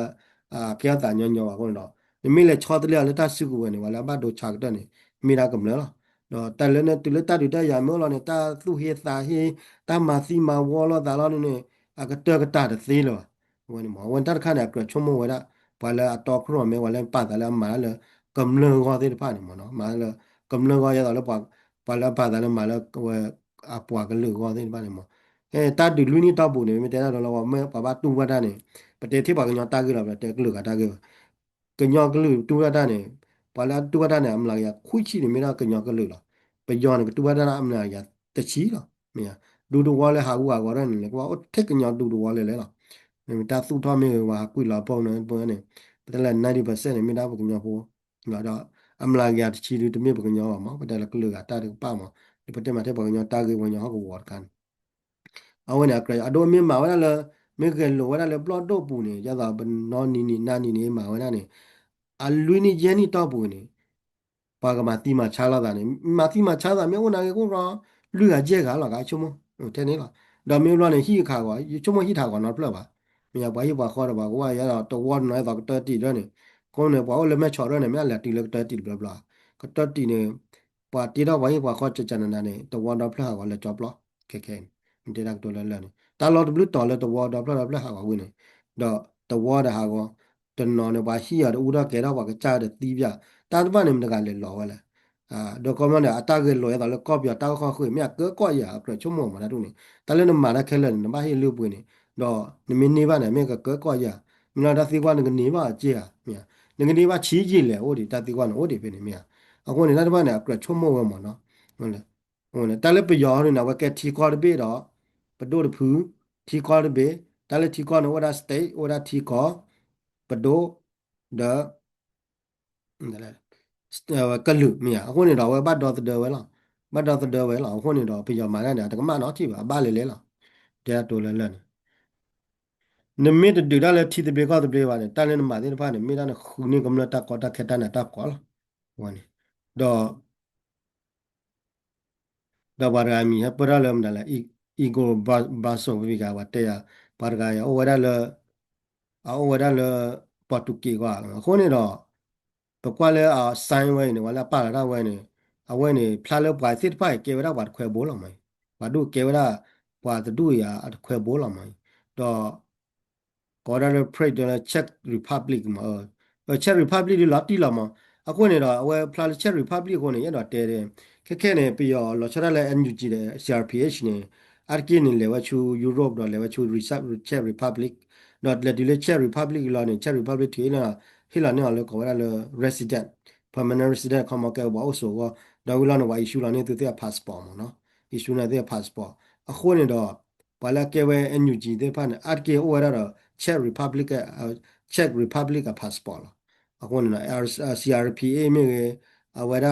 ကဲတာညောညောပါကုန်တော့တမိလေချောတလေလေတဆုကူဝင်နေပါလားဘတ်တို့ချာတဲ့နေမိရာကမလားတော့တလည်းနဲ့တူလက်တတူတရမောလောနေတာသူဟေသာဟေတာမစီမဝေါ်လောဒါလောနေအကတကတာတဲ့သေးလောဝင်မောဝင်တခါနဲ့ကချုံမဝရပါလာတော့ခရောမေဝလည်းပတ်တယ်လည်းမာလည်းကမ္လငေါသေးတယ်ဖာနေမနော်မာလည်းကမ္လငေါရတော့လည်းပါလာပတ်တယ်လည်းမာလည်းအပွားကလေးငေါသေးတယ်ဖာနေမတာတူလူနီတော့ဘူးနေမတဲ့တော့မဲပါပါတူဝတ်တာနေပတေတိပါကညတာကြည့်လာပဲတဲ့ကလူကတာကြည့်ကညောကလူတူဝတ်တာနေပါလာတူဝတ်တာနေအမလာရခွချီနေမနာကညောကလူလားပယောနေတူဝတ်တာအမလာရတချီလားမရဒူဒူဝါလဲဟာဝါကောရနေကွာထက်ကညောဒူဒူဝါလဲလဲလားတာသူ့တော်မေဝါကွိလာပေါနေပေါ်နေပတလဲ90%နေမိသားပကညောဖို့ငါတော့အမလာရတချီလူတမေပကညောပါမပတလဲကလူကတာတူပါမဒီပတေမတဲ့ပကညောတာကြည့်ဝင်ညောဟောကိုဝါကန်အဝနေကရအဒိုမင်းမာဝလာမေကလောဝလာလေပလော့တော့ပူနေရတာဘနော်နီနီနာနီနေမာဝနာနေအလူနီဂျန်နီတော့ပူနေပါကမာတီမာချာလာတာနေမာတီမာချာတာမြေဝနာကေကိုရလူကကြဲကလာကချုံမတဲနေလားဒါမျိုးလောနေဟိခါကွာချုံမဟိထားကွာနော်ပလပါမြဘာယဘာခေါ်တော့ဘာကွာရတော့တော့ဝတ်နေတော့တတီတော့နေကိုနေဘောလည်းမချော်တော့နေမြလက်တီလည်းတတီဘလဘလာကတတီနေပါတီတော့ဘာယဘာခေါ်ချချနနာနေတော့ဝတ်တော့ဖလာကွာလည်းကြောပလခဲခဲဒီတော့တော်လည်းလည်းတာလော်ဘလူတော်လည်းတော့ဝတ်တော့ဖလာဖလာဟာကွာဝင်နေတော့တော့ဝတ်တာဟာကွာတနော်နေပါရှိရတော့ဦးတော့ကဲတော့ဘာကကြားတဲ့တီးပြတာတပတ်နေမတကလည်းလော်ဝဲလဲတော့ကမန်အတားကလော်ရတော့ကော့ပြတောက်ခေါခွေမြကကော့ရaprès ချုံမမလာတော့နေတလည်းနမလာခဲလဲနမဟေလူပွေနေတော့နမနေပါနဲ့မြကကော့ရမနာတသိကွာနေပါကြည့်ရမြနေပါချီးကြည့်လေဟိုဒီတသိကွာဟိုဒီဖြစ်နေမြအခုနေတပတ်နဲ့après ချုံမဝမနော်ဟုတ်လေဟုတ်လေတလည်းပြောရနေဝကတီခေါ်တဲ့တော့ဘဒိုဖူတီခေါ်တဲ့တလည်းတီခေါ်နေဝဒစတေးဝဒတီခေါ်ဘဒိုဒကလူမြအခုနေတော့ဝဘတ်တော်တဲ့ဝဲလားဘတ်တော်တဲ့ဝဲလားအခုနေတော့ပြရမှာလည်းတကမနော်ကြည့်ပါဘာလေလဲလားတဲ့တူလဲလဲနမစ်တူဒါလည်းတီတဲ့ဘေကောတဲ့ဘေပါလေတလည်းမှာတဲ့ဖာနေမိတာနဲ့ခုနေကမ္လတာကောတာခက်တာနဲ့တာကောလားဝါနေတော့တော့ဘာရမီဟပရလမ်ဒါလည်းအီဂိုဘာဆိုဝိကဝတဲ့ပါရဂါယဝရလဝရလပတ်တူကီကွာခုနေတော့ပကွာလဲဆိုင်ဝဲနေဝလာပါလာဝဲနေအဝဲနေဖလာလဲပွားစစ်ဖိုင်ကေဝရဘာခွဲဘိုးလာမိုင်ဘာဒုကေဝရပွားတူရခွဲဘိုးလာမိုင်တော့ Corner Pride တဲ့ Czech Republic မှာCzech Republic ဒီလာတီလာမှာအခုနေတော့အဝဲ Plus Czech Republic ကိုနေရတော့တဲတယ်ခက်ခဲနေပြီးတော့လောချရလဲ NUG တဲ့ CRPH နေ RK နေလေဝချူ Europe တော့လေဝချူ Czech Republic တော့လေဒီလေ Czech Republic လာနေ Czech Republic ထေးလာဟိလာနေလည်းခေါ်ရလဲ resident permanent resident ခမကဲဘောဆိုတော့ဒါဝလာနေဝ issue လာနေတဲ့ passport မနော် issue နေတဲ့ passport အခုနေတော့ဘာလာကဲဝဲ NUG တဲ့ဖာနေ RK ဟိုရတော့ Czech Republic က passport လာအခုနေတော့ CRPA မြေအဝရ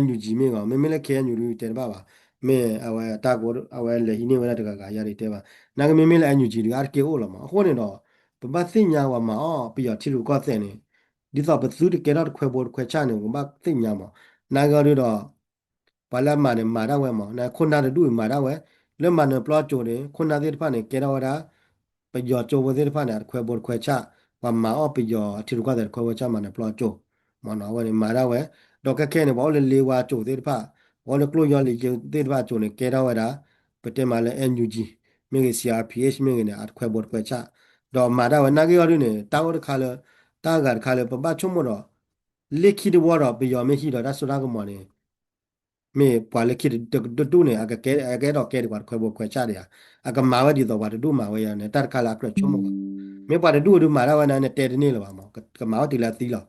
NUG မြေကမမလည်း KNU တဲ့ပါပါမေအဝတာကိုအဝလေဟိနေဝရတကကရရတဲ့ပါနာကမမလည်း NUG က RKO လာမှာအခုနေတော့ဘဘသိညာဝမှာပြီးတော့ချီလူကောတဲ့နေ ဒီတော့ဘသူတကယ်တော့ခွဲပေါ်ခွဲချနေကဘာသိညာမနာဂရတော့ဘာလာမနဲ့မာရဝဲမနာခုနာတူမာရဝဲလဲမနဲ့ပလော့ချိုတယ်ခုနာတဲ့ဖာနေကေရောဒါပယောချိုဝတဲ့ဖာနေခွဲပေါ်ခွဲချဘာမာအော့ပယောအထီရကတဲ့ခွဲပေါ်ချမနဲ့ပလော့ချိုမနော်ဝဲမာရဝဲတော့ကခဲနေဘောလေလေးဝါချိုတဲ့ဖာဘောလေကလိုယောလီကျတဲ့ဖာချိုနေကေရောဒါပတဲမလဲ NUG မြေ CRPH မြေနေအခွဲပေါ်ခွဲချတော့မာရဝဲနာဂရရနေတာဝတ်ခါလတာဂါခါလပပချုံမတော့လက်ခိတဘောတော့ပယောမရှိတော့ဒါဆိုတာကမော်နေ me pale ki de du ne aga ke do ke war ko bo ko cha ya aga ma wa di do wa du ma wa ya ne tar kala kro chumo me pa de du ma ra wa na ne te de ne la ba mo ka ma wa di la ti la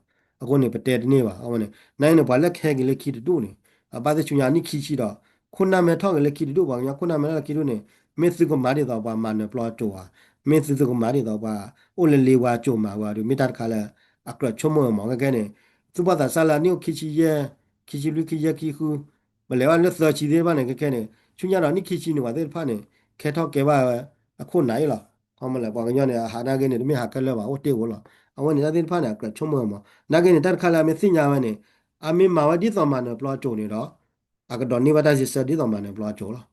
ako ne pa te de ne ba aw ne nai ne ba le khe ki le ki du ne a ba de chu nya ni ki chi doခုနမဲထောက်လေကီတူပါညာခုနမဲလာကီတူနေမစ်စကိုမာရီတော့ပါမနပလော့တိုဟာမစ်စကိုမာရီတော့ပါအိုလေလေဝါချိုမာဝါရီမိတာခါလာအကရချုံမောမောကဲနေသူပါတာဆာလာနီယိုခီချီယေခီချီလူခီယကီခုမလဲဝလက်သချီသေးပါနဲ့ကဲနေချွညာတော့နိခီချီနေပါတဲ့ဖာနေခဲထောက်ကဲပါအခုနိုင်လားဟောမလဲပေါ့ကညနေဟာနာကနေတမဟာကလဲပါဟိုတေကိုလားအဝင်နေတဲ့ဖာနေအကရချုံမောမောနာကနေတက်ခါလာမစညာမနေအမေမာဝဒီသမမနပလော့တိုနေတော့အကတော့နိဝတစီစဒီသမမနပလော့တိုလား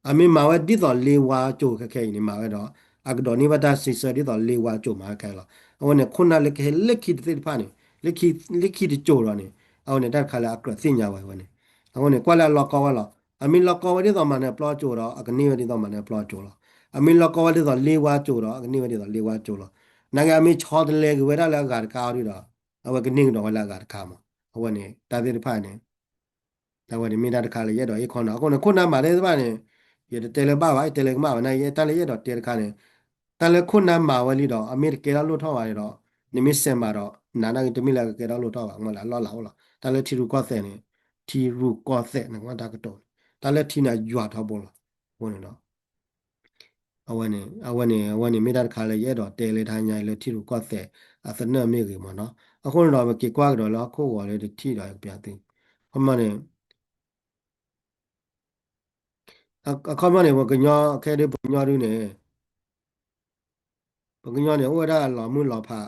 အမေမာဝဒီတော့လေဝါကြိုခခဲနေမှာပဲတော့အကတော့နိဝတစီစဒီတော့လေဝါကြိုမှာခဲလားအဝင်ခုနလက်ခဲလက်ခိတဲ့ဖာနေလက်ခိကြိုတော့နေအဝင်တက်ခါလာအကရစညာဝဲဝင်အဝင်ကွာလာလောကောဝါလားအမီလောကောဝဒီတော့မနဲ့ပလော့ကြိုတော့အကနေဝဒီတော့မနဲ့ပလော့ကြိုလားအမီလောကောဝဒီတော့လေဝါကြိုတော့အကနေဝဒီတော့လေဝါကြိုလားနိုင်ငံအမီချောတယ်လေကဝဲရလာကကာရီတော့အဝကနေတော့လာကကာမအဝနေတာတဲ့ဖာနေဒါဝနေမိတာတခါလေရတော့အေခွန်တော့အခုခုနမှာလေစပါနေရတယ်လေပါပါတယ်လေကမှာနိုင်ရတလေရတော့တဲတခါနေတလေခုနမှာဝလီတော့အမေကေလာလို့ထောက်ပါရတော့နိမစ်စင်မှာတော့နာနာတမီလာကေလာလို့ထောက်ပါမလားလော်လာဟုတ်လားတလေထီရူကော့တဲ့နေထီရူကော့တဲ့နော်ဒါကတော့တလေထီနာရွာထောက်ပေါ်လားဝင်တော့အဝနေမိတာတခါလေရတော့တဲလေထိုင်ညာလေထီရူကော့တဲ့အစနမေကြီးမနော်အခုတော့ကေကွာတော့လားခိုးဝါလေထီတော့ပြသိအမှန်နဲ့အခါမနေဘကညာခဲတဲ့ပညာရင်းနေဘကညာနေဝရလာမှုလာဖာ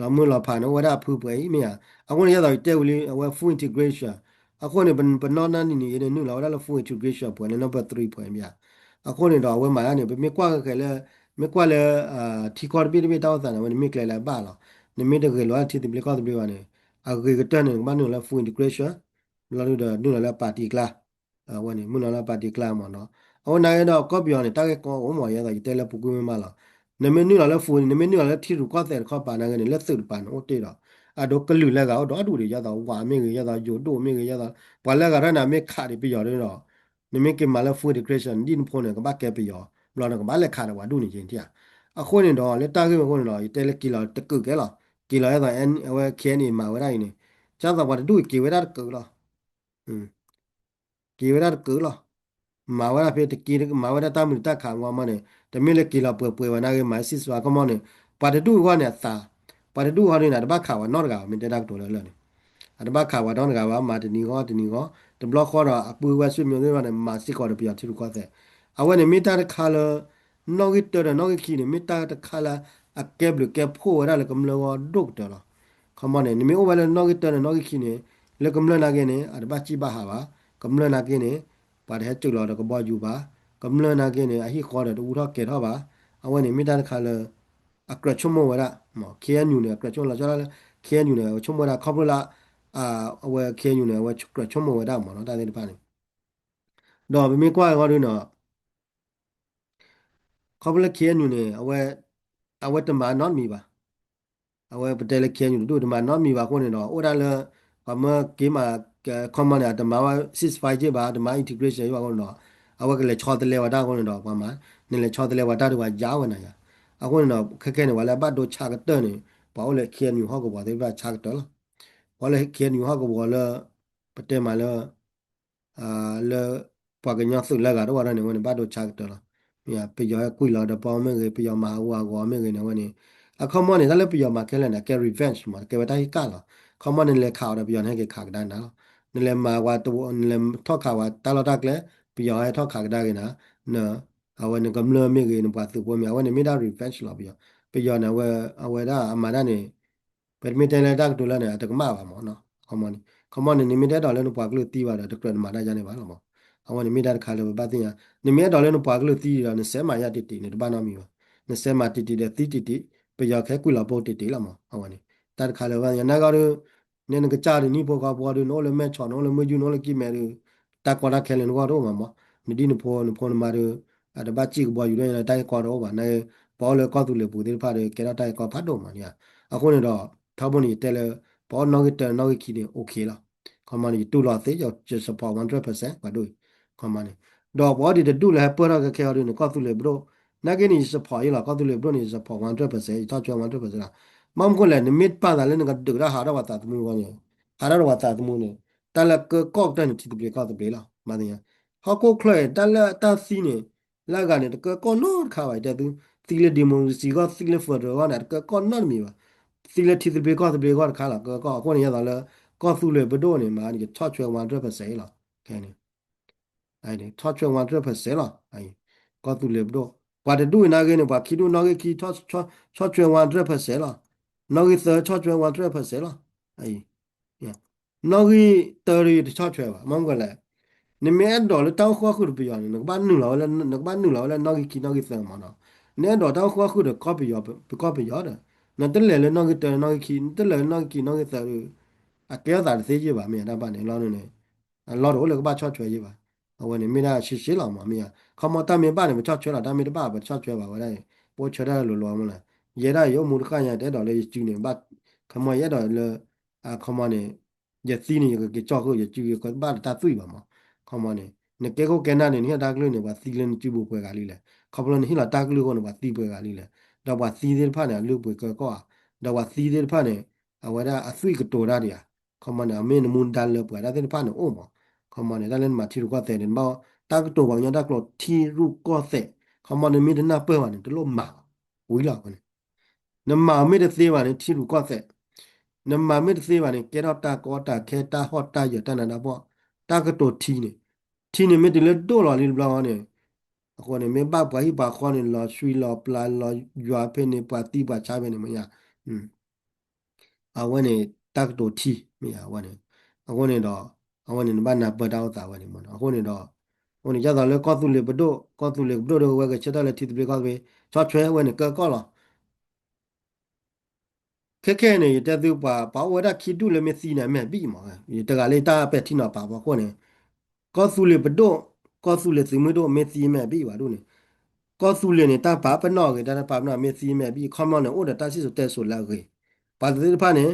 လာမှုလာဖာနော်ဝရဖူပွေးမြာအခုနေရတော့တဲဝလီဝ full integration အခုနေဘနော်နာနီနေနေနုလာဝရ full integration ပွေးနေ number 3ပွေးမြာအခုနေတော့ဝဲမာရနေပဲမြကွာခဲလဲမြကွာလဲထီကော်ဘီဘီတောက်ဆန်ဝနေမြကလဲလာပါလားနေမြတကယ်လောတီတီပလကောတဘီဝနေအခုကတန်နေမနုလာ full integration လာလို့တော့နုလာပါတီကလာဝနေမနုလာပါတီကလာမနော်အော်နိုင်တော့ကော့ပြောနေတာကကောဝမော်ရတာတဲလဲပူကူမလားနမနုလာဖူနမနုလာထီရူကောတဲ့ခေါပါနာကနေလက်စုပန်အိုတေတော့အတော့ကလူလက်ကတော့အတူတွေရတော့ဝါမင်းကြီးရတော့ယိုတိုမင်းကြီးရတော့ဘာလက်ကရနာမေခါရီပြရော်တော့နမကမလာဖူဒီခရစ်ရှင်ဒီနဖိုနေကဘာကဲပြရောဘလောကဘာလက်ခါတော့ဝါဒူနေချင်းတရအခုနေတော့လက်တာကိမခုနေတော့တဲလက်ကီလာတကုကဲလားကီလာရတော့အန်ဝဲခဲနေမှာဝရိုင်းနေကျတော့ဘာဒူကီဝဲရကူလားอืมကီဝဲရကူလားမာဝရဖေတကီမာဝရတာမူတခါငေါမနေတမီလကီလာပွဲဝနာကေမိုင်စစ်စွာကမောနေပါတတူဟောနေသာပါတတူဟောနေတာတပတ်ခါဝနော့ကမင်တက်တော်လဲလဲအတပတ်ခါဝတော့ကပါမာတနီဟောတနီဟောတဘလခေါ်တော့အပူဝဲဆွေမျိုးတွေနဲ့မာစစ်ခေါ်တော့ပြချီခေါ်တဲ့အဝနေမီတာတခါလနော်ဂီတော်နော်ဂီခီနေမီတာတခါလာအကဲဘလကဲဖိုးရလကမလောဒုတ်တော်ခမနေနိမေအိုဝဲနော်ဂီတော်နော်ဂီခီနေလကမလနာကေနေအတပတ်ချိပါဟာပါကမလနာကေနေပါတယ်จุดเราก็บอกอยู่ป่ะกำเนิดนักเนี่ยไอ้ข้อเดียวดูท่าเกตท่าป่ะเอาไว้เนี่ยไม่ได้ค่ะเลยอักระชุ่มมัวละหมอเคียนอยู่เนี่ยกระชุ่มเราจะละเคียนอยู่เนี่ยชุ่มมัวละเขาเวลาเอาไว้เคียนอยู่เนี่ยไว้กระชุ่มมัวได้หมอเนาะได้ในป่ะเนี่ยดอกไม่กว้างก็ด้วยเนาะเขาเวลาเคียนอยู่เนี่ยเอาไว้ตมานอนมีป่ะ အဝဲပတဲလခဲညူတို့ဒီမှာနော်မီပါခုနေတော့အိုဒါလဘာမကေမာကွန်မန်ယာတမဝ65ကျပါဒီမှာ integration ရောခုနော်အဝဲကလေချောတလေဝတာခုနေတော့ဘာမှနင်းလေချောတလေဝတာတို့ကကြားဝင်နေရအခုနေတော့ခက်ခဲနေဝလာဘတ်တို့ချာကတဲ့နေဘာလို့လေခဲညူဟောကဘာတွေပါချာကတယ်ဘာလဲခဲညူဟောကဘာလဲပတဲမှာလဲ le paganya su la ga ro wa ne woni ba do chak to la ya pe yo ku la da pa me ge pe yo ma wa go me ge ne woni a common ne la pe yo ma ke le na ke revenge ma ke ba dai ka la common ne le kha da pe yo ne ke kha da na ne le ma wa to ne le tho kha wa ta lo dak le pe yo ai tho kha da ge na na a wa ne gam le me ge ne ba su po mi a wa ne me da revenge la pe yo na wa a wa da ma da ne per mi tele dak tu la ne atak ma ba mo no common ni mi da le no pa klo ti ba da dak ma da ja ne ba lo mo awan ni mi da kha le ba tin ya ni mi da le no pa klo ti da ne se ma ya ti ti ne ba na mi ba ne se ma ti ti de ti ti ti pe ya khe ku la po ti ti la mo awan ni ta kha le ba ya na ga ro ne ne ga cha ni po ka po do no le me chwa no le me ju no le ki me ro ta ko da khe le no ro ma mo ni di ni po ma ro da ba chi ko bo yu le ta ko ro ba ne ပေါ်လေကောက်သူလေပူသေးဖားတယ်ကဲရတိုင်ကောဖတ်တော့မှာညာအခုနေတော့ထောက်ဖို့နေတဲ့လေပေါ်နောက်တဲ့နောက်ခီနေโอเคလားခမနီတူလာသေးကြောjust about 100%ဘာလို့ခမနီတော့ဘောဒီတူလေပေါ်ရကခဲရနေကောက်သူလေဘရိုနာကနေစပေါ်ရလာကောက်သူလေဘရိုနေစပေါ်100%တော့ကျော်100%လားမမ်ကိုလေနမစ်ပါတယ်လေငါဒဂရဟာရဝတာတမှုကောနေဟာရဝတာတမှုနေတလကောက်တဲ့တီတူပြေကောက်တပြေလားမတင်ဟောကိုခလဲတလတာစီနေလာကနေကောနော်ခါပါတဲ့သူ tile democracy ko tile federal ko na ko non mi ba tile tile be ko kha la ko ne ya da la ko su le bdo ne ma ni cha chue 100% la ke ne ai ne cha chue 100% la ai ko su le bdo ba de du na ge ne ba ki du na ge ki cha chue 100% la na ge sa cha chue 100% la ai ya na ge 30 cha chue ba mong ko la 你们到了当花后的不要呢，那个把弄了了，那个把弄了了，那个去那个什么呢？你到当花后的搞不要不搞不要的，那等来了那个等那个去，等来那个去那个啥的，啊，给要咋的飞机吧？没那把你老了呢，啊，老了我那个把超出去吧，啊，我呢没那去了嘛，没啊，看嘛当面把你们超出了，当面的爸爸超出吧，我来，我缺点路路么了，也那有木的看呀，得到了就呢把，看嘛也到了啊，看嘛呢，也是呢个给照顾也就个把他打嘴巴嘛。ခမနေနေကေကိုကဲနာနေနေဒါကလို့နေပါသီလန်ကျူဖို့ပွဲကလေးလေခပလန်ဟိလာတာကလို့ကိုနေပါသီပွဲကလေးလေတော့ပါသီသေးဖာနေလူပွဲကောတော့ပါသီသေးဖာနေအဝရအဆွေကတော်ရရခမနေအမင်းမွန်တန်လေပွဲဒါတဲ့ဖာနေအိုမခမနေဒါလည်းမထီရကတဲ့နေမောတာကတော်ပါညတာကလို့ထီရုကောတဲ့ခမနေမိဒနာပွဲပါနေတလို့မာဝီလာကနေနမမေတဲ့သေးပါနေထီရုကောတဲ့နမမေတဲ့သေးပါနေကေတော့တာကောတာခဲတာဟော့တာရတနနာပေါ့တာကတော်ထီနေ ทีนี้ไม่ได้เลยตัวเรานี่เปล่าเนี่ยคนนี้ไม่บ้าไปบ้าคนนี้เราช่วยเราปลาเราอยู่อาเพนเนี่ยปาตีปาชาเพนเนี่ยมันยาอืมเอาวันนี้ตักตัวทีไม่เอาวันนี้เอาวันนี้ดอกเอาวันนี้บ้านนับเปิดเอาตาวันนี้มันเอาวันนี้ดอกวันนี้จะตอนเลิกก็ตุเลยบดก็ตุเลยบดเดี๋ยวว่าก็เชื่อได้เลยทีเดียวก็ไปชอบช่วยวันนี้ก็หรอ ခက်နေတဲ့သူပါဝရခိတုလည်းမသိနိုင်မဲ့ပြီမှာတကလေးတာပဲထိနာပါပါခေါနေကောစုလေဘဒိုကောစုလေစမတို့မသိမဲ့ပြီပါတို့နေကောစုလေနေတာပါပနောကေတာပါပနောမသိမဲ့ပြီခမနောအိုဒတာစီဆိုတဲဆိုလာကေပါတိဖာနေ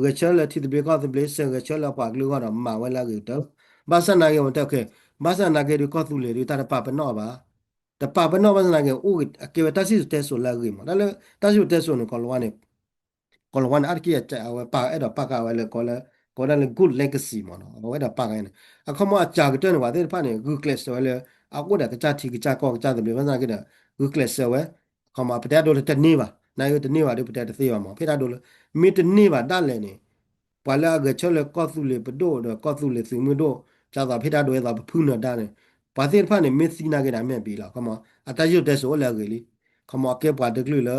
ရချလတိဘေကောသဘလစရချလပါကလူကတော့မာဝလာကေတော့ဘာစနာကေမတက်ခဲဘာစနာကေဒီကောစုလေဒီတာပါပနောပါတပါပနောဘာစနာကေအိုအကေတာစီဆိုတဲဆိုလာကေမဒါလေတာစီတဲဆိုနေကောလောနေcòn one ar kia cha wa pa e da pa ka wa le ko la good legacy mo no wa da pa ka ne a kho mo a cha ga de wa de pa ne good class wa le a ko da ka cha thi ka cha ko cha de ba sa ke da good class wa kho ma pa da do le ta ni ba na yo de ni ba de pa da se ba mo phe da do le mi de ni ba da le ne pa la ga cha le ko su le pa do do ko su le su mu do cha da phe da do da phu na da ne pa se pa ne mi si na ke da me bi la kho ma a ta yo de so la ge li kho ma ke pa de lu le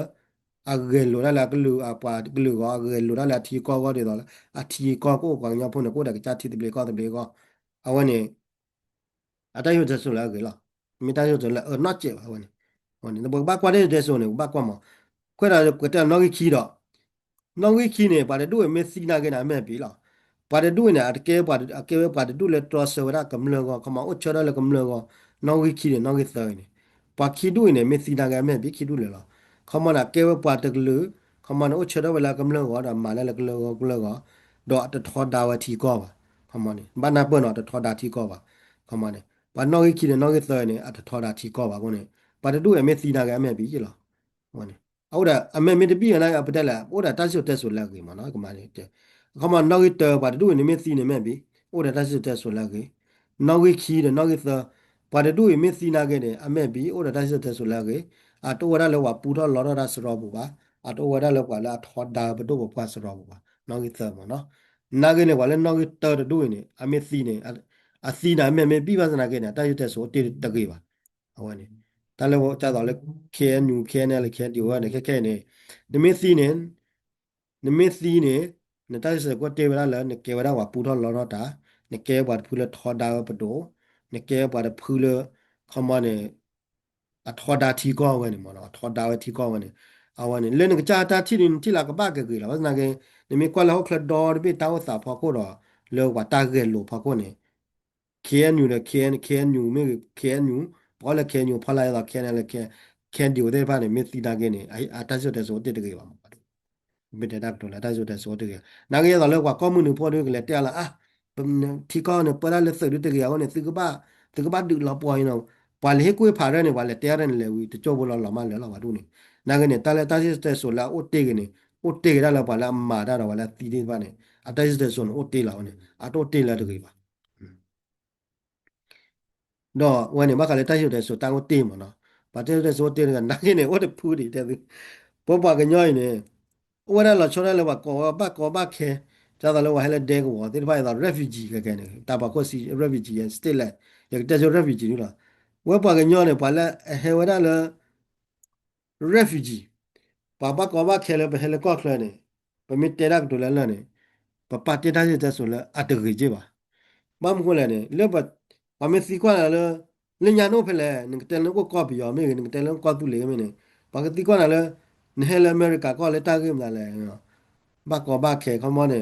အကယ်လို့လာကလူအပါကလူကအကယ်လို့လာထီကောကောတယ်တော့အထီကောကိုကောင်ညာဖုန်ကိုတကကြတီတပလေကောတပလေကောအဝနေအတိုင်းရတဲ့ဆိုလာကလာမိတိုင်းရတဲ့လာnot ကျပါဝင်ဝင်ဘဘာကွာတဲ့ဆိုနေဘာကွာမခွဲတာကွတဲ့နော်ကြီးခီတော့နော်ကြီးခီနေပါတယ်တို့မက်ဆီနာကနာမဲ့ပြီလားပါတယ်တို့နေအကဲပါတယ်အကဲပါတယ်တို့လက်တော်ဆောရကမလောကခမအချရလကမလောကနော်ကြီးခီနေနော်ကြီးသောနေပါခီတို့နေမက်ဆီနာကမဲ့ပြီခီတို့လေလားခမနာကဲပါတကလူခမနာအချရဝလာကမလောကဒါမာလည်းကလောကလောကတော့တထောဒါဝတီကောပါခမနေဘာနာပွနော်တထောဒါတီကောပါခမနေဘာနော်ကြီးခီနေနော်ကြီးသောနေအတထောဒါတီကောပါကောနေပါတယ်တို့မက်ဆီနာကမဲ့ပြီလား Bueno, ahora, a mí me pide la apetela, ahora tazo teso lagi, mano, como te. Como no get para do ni me cine maybe, ahora tazo teso lagi. No get key the nugget the para do me cine again, a maybe, ahora tazo teso lagi. At ora lo wa puto loro das robuba, at ora lo quala at hot da but do pass robuba. No get thermo, no. Nagin while no get third doing it, a me cine, a cine, I may be was an again, at tazo teso, did the giver. တလည်းကြတော့လေခဲနူခဲနဲ့လေခဲဒီဝါနဲ့ခဲခဲနေဒီမင်းစီနေ ne me thi ne ta se ko te bra la ne ke bra wa pu tho lo ro ta ne ke ba phu le tho da pa do ne ke ba de phu le khama ne a tho da thi ko we ne mo no tho da we thi ko we ne a wa ne le ne cha ta thi ni thi la ka ba ke la wa na ke ne me kwa la ho kla do be ta wa sa pho ko ro le wa ta ke lo pho ko ne KNU နဲ့ KNU မြေ KNU ဘာလဲ KNU ဖလာရတာ KNL လဲ KNDO တဲ့ဘာနေမြတီတာကင်းနေအတတ်ဆိုတဲ့ဆိုတဲ့တကယ်ပါမှာမိတဲ့တပ်တော်လာတတ်ဆိုတဲ့ဆိုတဲ့ကနာကရတော့လောကကွန်မြူနီပေါ်တွေကလည်းတဲလာထီကောနေပလာလက်စရတဲ့ကရအောင်နေသကဘာဒူလာပွိုင်းတော့ဘာလေကိုဖာရနေဘာလဲတဲရနေလေဝီတချို့ဘလောလာမလဲလာပါတို့နေနာကနေတလဲတတ်တဲ့ဆိုလာအိုတေကနေအိုတေရလာပါလာမာတာတော့လာတီးနေပါနေအတတ်တဲ့ဆိုအိုတေလာနေအတော့တေလာတကယ်ပါတော့ဝယ်နေမကလည်းတိုက်ရုပ်တယ်ဆိုတန်ကိုတေးမှာနော်ဘာတဲတဲ့ဆိုတေးကနာင်းနေဝတ်ဖူးတယ်တဲ့ဘောပါကညိုင်းနေဝရလာချောရလဲကောဘခဲကျတော့လဲဝဟဲလဲဒဲကိုတေးဖိုင်တော့ refugee ကကနေတဘာကိုစီ refugee ရဲ့ still လဲရတဲ့ဆို refugee လို့ဝပါကညိုင်းနေပါလဲဟဲဝရလဲ refugee ဘာကောဘခဲလဲဘဟဲလဲကောက်လဲနေပမီတေရက်ဒိုလဲလဲနေပပတေးတဲ့ဆိုလဲအတကြီးကြပါမမကိုလည်းလေဘတ်အမေစီကွာလည်းလညာနိုဖလဲနကတဲလကိုကော့ပီယောမေနကတဲလကော့တူလေမနေဘာကတိကွာလည်းနဲဟဲလအမေရိကကောလည်းတာဂိမလာလဲဘာကောဘာခဲခမောနေ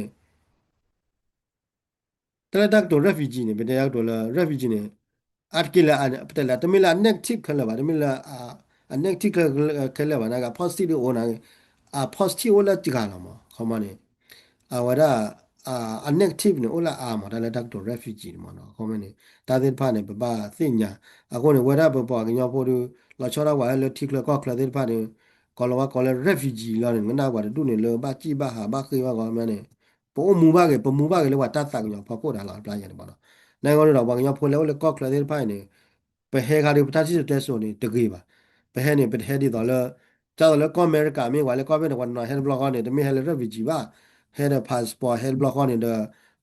တရတက်တော့ refugee နေဘယ်တရားတော့လဲ refugee နေအတ်ကီလာပတလာတမီလာ negative ခလပါတမီလာnegative ခလပါနာက positive ဟောနာpositive ဟောလာတိကလာမခမနေawara inactive ne ola ama dala doctor refugee mo no komene ta den pha ne ba thinya ako ne wara ba ba gnyo pho du la chora wa le thik le ko khla den pha ne ko lo wa ko le refugee la ne ngana wa du ne le ba chi ba ha ba khi ba ko ma ne po mu ba ke le wa ta sa gnyo pho ko da la pla yen mo no nai ko no ba gnyo pho le le ko khla den pha ne pe he ga de ta chi de so ne de ge ba pe he ne pe he di da le จ้าแล้วก็อเมริกาไม่ไหวแล้วก็เป็นวันนอยเฮดบล็อกเนี่ยจะไม่ให้เลยรีจิว่าเฮดพาสปอร์ตเฮดบล็อกเนี่ยเดอ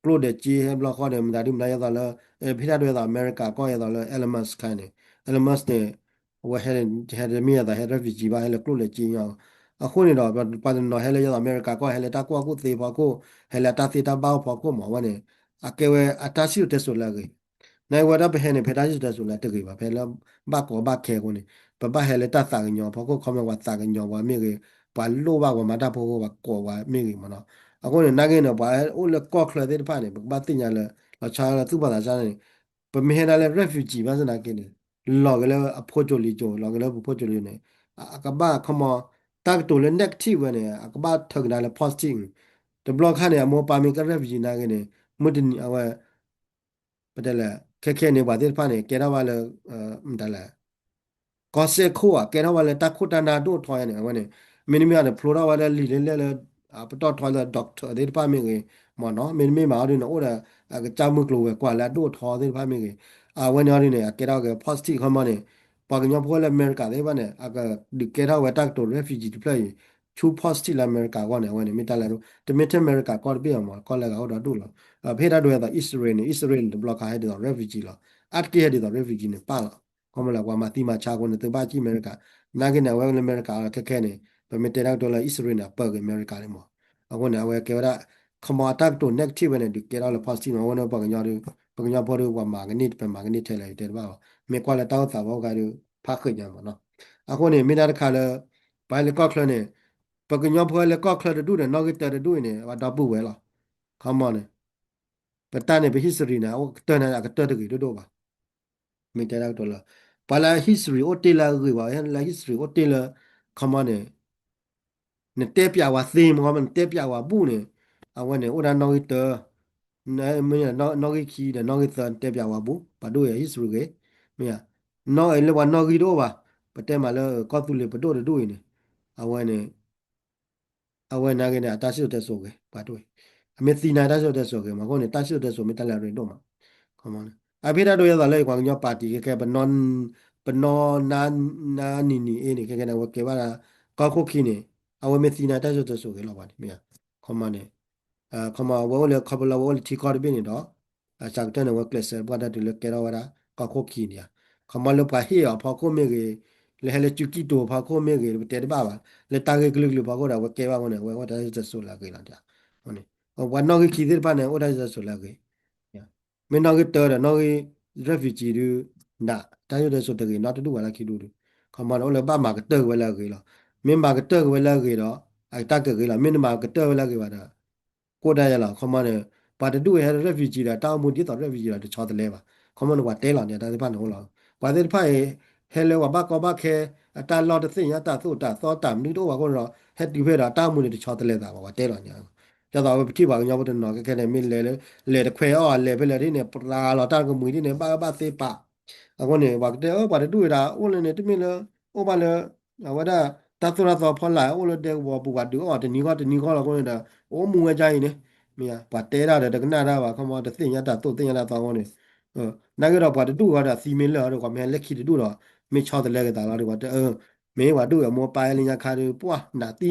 กลูเดจีเฮดบล็อกเนี่ยมันได้ดิมได้ยังตอนแล้วพี่ได้ด้วยตอนอเมริกาก็ยังตอนแล้วเอลมัสกันเนี่ยเอลมัสเนี่ยว่าเฮดมีอะไรเฮดรีจิว่าเฮดกลูเดจีอย่างအခုနေတော့ပတ်နော်ဟဲလေရအမေရိကကဟဲလေတာကွာကုသေးပါကိုဟဲလေတာသေးတာဘောက်ပါကိုမောဝနဲ့အကဲဝဲအတာရှိတဲ့ဆိုလာကြီးနိုင်ဝရဘဟဲနေဖက်တာရှိတဲ့ဆိုလာတကြီးပါဖဲလာဘကောဘခဲကိုနေပပဟဲလေတာစာကညောဘောကိုခမဝစာကညောဝမေကြီးပါလို့ပါကမတာဘောကိုပါကောဝမေကြီးမနော်အခုနေနာကင်းတော့ပါအိုလေကော့ခလတဲ့ဖာနေဘာတင်ညာလေလာချာလာသူ့ဘာသာစားနေပမေဟနာလေ refugee ဘာစနာကင်းနေလောကလေအဖို့ချိုလီချိုလောကလေဖို့ချိုလီနေအကဘာခမတာတိုလေ negative နေအကဘာထကနာလေ positive တဘလော့ခါနေအမောပါမီက refugee နာကင်းနေမဒနီအဝဲပဒလေခဲနေပါတဲ့ဖာနေကေရဝါလေမတလေကောစေခိုကကေရဝါလေတခုတနာဒိုထွားနေဝနေမင်းမရဖလိုရာဝါလေလီလေလေပတော့ထွားလေဒေါက်တာတဲ့ဖာမင်းကြီးမနော်မင်းမမာရင်းအိုရာကကြောင်မကလိုပဲကွာလာဒိုထွားတဲ့ဖာမင်းကြီးဝန်ရင်းနေကေရက positive ခမနေပါကညဖောလေအမေရိကတဲ့ဗနဲ့ဒီကေရဝတက်တို refugee တပလိုက်ချူ positive အမေရိကကနေဝနေမိတလာတော့တမင်အမေရိကကော်ပြရမှာကော်လည်းဟောတော့တို့လားဖေးတာတို့ရတာ Israel ဘလော့ခါဟဲ့တော့ refugee လားအတ်ကေဟဲ့တော့ refugee နေပါလားကမလာကွာမတိမချာကုန်တဲ့ဘာကြီးအမေရိကနာကနေဝဲအမေရိကခက်ခဲနေပမတေတော့လာ Israel နာပတ်အမေရိကလေမောအခုနေဝဲကေရခမတာတော့ negative နဲ့ဒီကေရလ positive ဝနပကညော်ပကညော်ဘောရဝမာဂနစ်ပမာဂနစ်ထဲလိုက်တဲ့ဘာမေကွာလက်တောက်သာဘောကရဖခညံမနော်အခုနေမိနာတခါလဲဘိုင်လကော့ခလနေပကညောဖောလကော့ခလတူတဲ့နော်ဂစ်တဲ့တူနေဘာတော့ပူဝဲလားခမနေပတန်နေဘ history နာတန်နာကတတကြီးတို့ပါမိတဲ့တော့လာပလာ history အိုတေလာကြီးပါဟဲ့လာ history အိုတေလာခမနေne te pya wa theme mo man te pya wa bu ne a wa ne ora no ite ne me no gi ki de no gi ta te pya wa bu pa do ye history ge me ya no e le wa no gi do ba pa te ma le ko tu le pa do de do ne a wa na ge ne ta shi de so ge pa do a me ti na ta shi de so ge ma ko ne ta shi de so me ta la re do ma come on a phe da do ya la kwa nyo party ke ba non pa no na ni e ne ke na wa ke ba ka ko ki ne a wa me ti na ta shi de so ge la ba me ya come on ne ခမဝေါ်လေခဘလဝေါ်တီကော်ဘင်းတော့အစက်တဲ့ဝက်ကလစ်ဘာဒတ်လေကေရဝရာကခုခီနီယာခမလပဟီအဖောက်ကိုမေကြီး le hele chuki to pha ko me ge te ba ba le ta ge glu glu ba ko da wa ke ba ko ne wa da so la ge la da one wa no ge ki de ba ne o da so la ge me no ge to da no ge refugee du na ta yo de so de ge na tu wa la ki du ka ma no le ba ma ge to wa la ge la me ma ge to wa la ge do ai ta ge la me ma ge to wa la ge ba da ကိုတရလာခမနဲ့ပါတတူဟဲ refugee တာတာမှုဒီတော့ refugee တာတခြားတယ်လဲပါခမနကတဲလာနေတာဒီဖတ်နော်လားပါတဲ့ဖိုင်ဟဲလေဝဘကဘခဲအတာလော်တသိရတာသုတာသောတာမြူတော့ကောတော့ဟက်ဒီဖဲတာတာမှုနေတခြားတယ်လဲတာပါတဲလာညာကျတော့ပြတိပါညောဘတဲ့နော်ကဲနဲ့မင်းလေတခွဲအော်လေပဲလေဒီနေပလာလော်တာကမွေဒီနေပါသေးပါအခုနေပါတဲ့ပါတတူတာဦးလည်းနေတမင်းလေဥပါလေဝဒတာသရသောဖလာဦးလည်းတဲ့ဘောပူပါတူအော်တနီကောလောကောနေတာအိုးမူဝဲကြရင်နေ မီယာဘာတဲရတယ်တကနာတာပါခမတသိညတာတုတ်သိညတာတောင်းနေနာကြတော့ဘာတူရတာစီမင်းလဲတော့ကမဲလက်ခိတူတော့မေချောတဲ့လက်ကတာလာတော့မဲဝါတူရမောပိုင်လညာခါရပွားနာတီ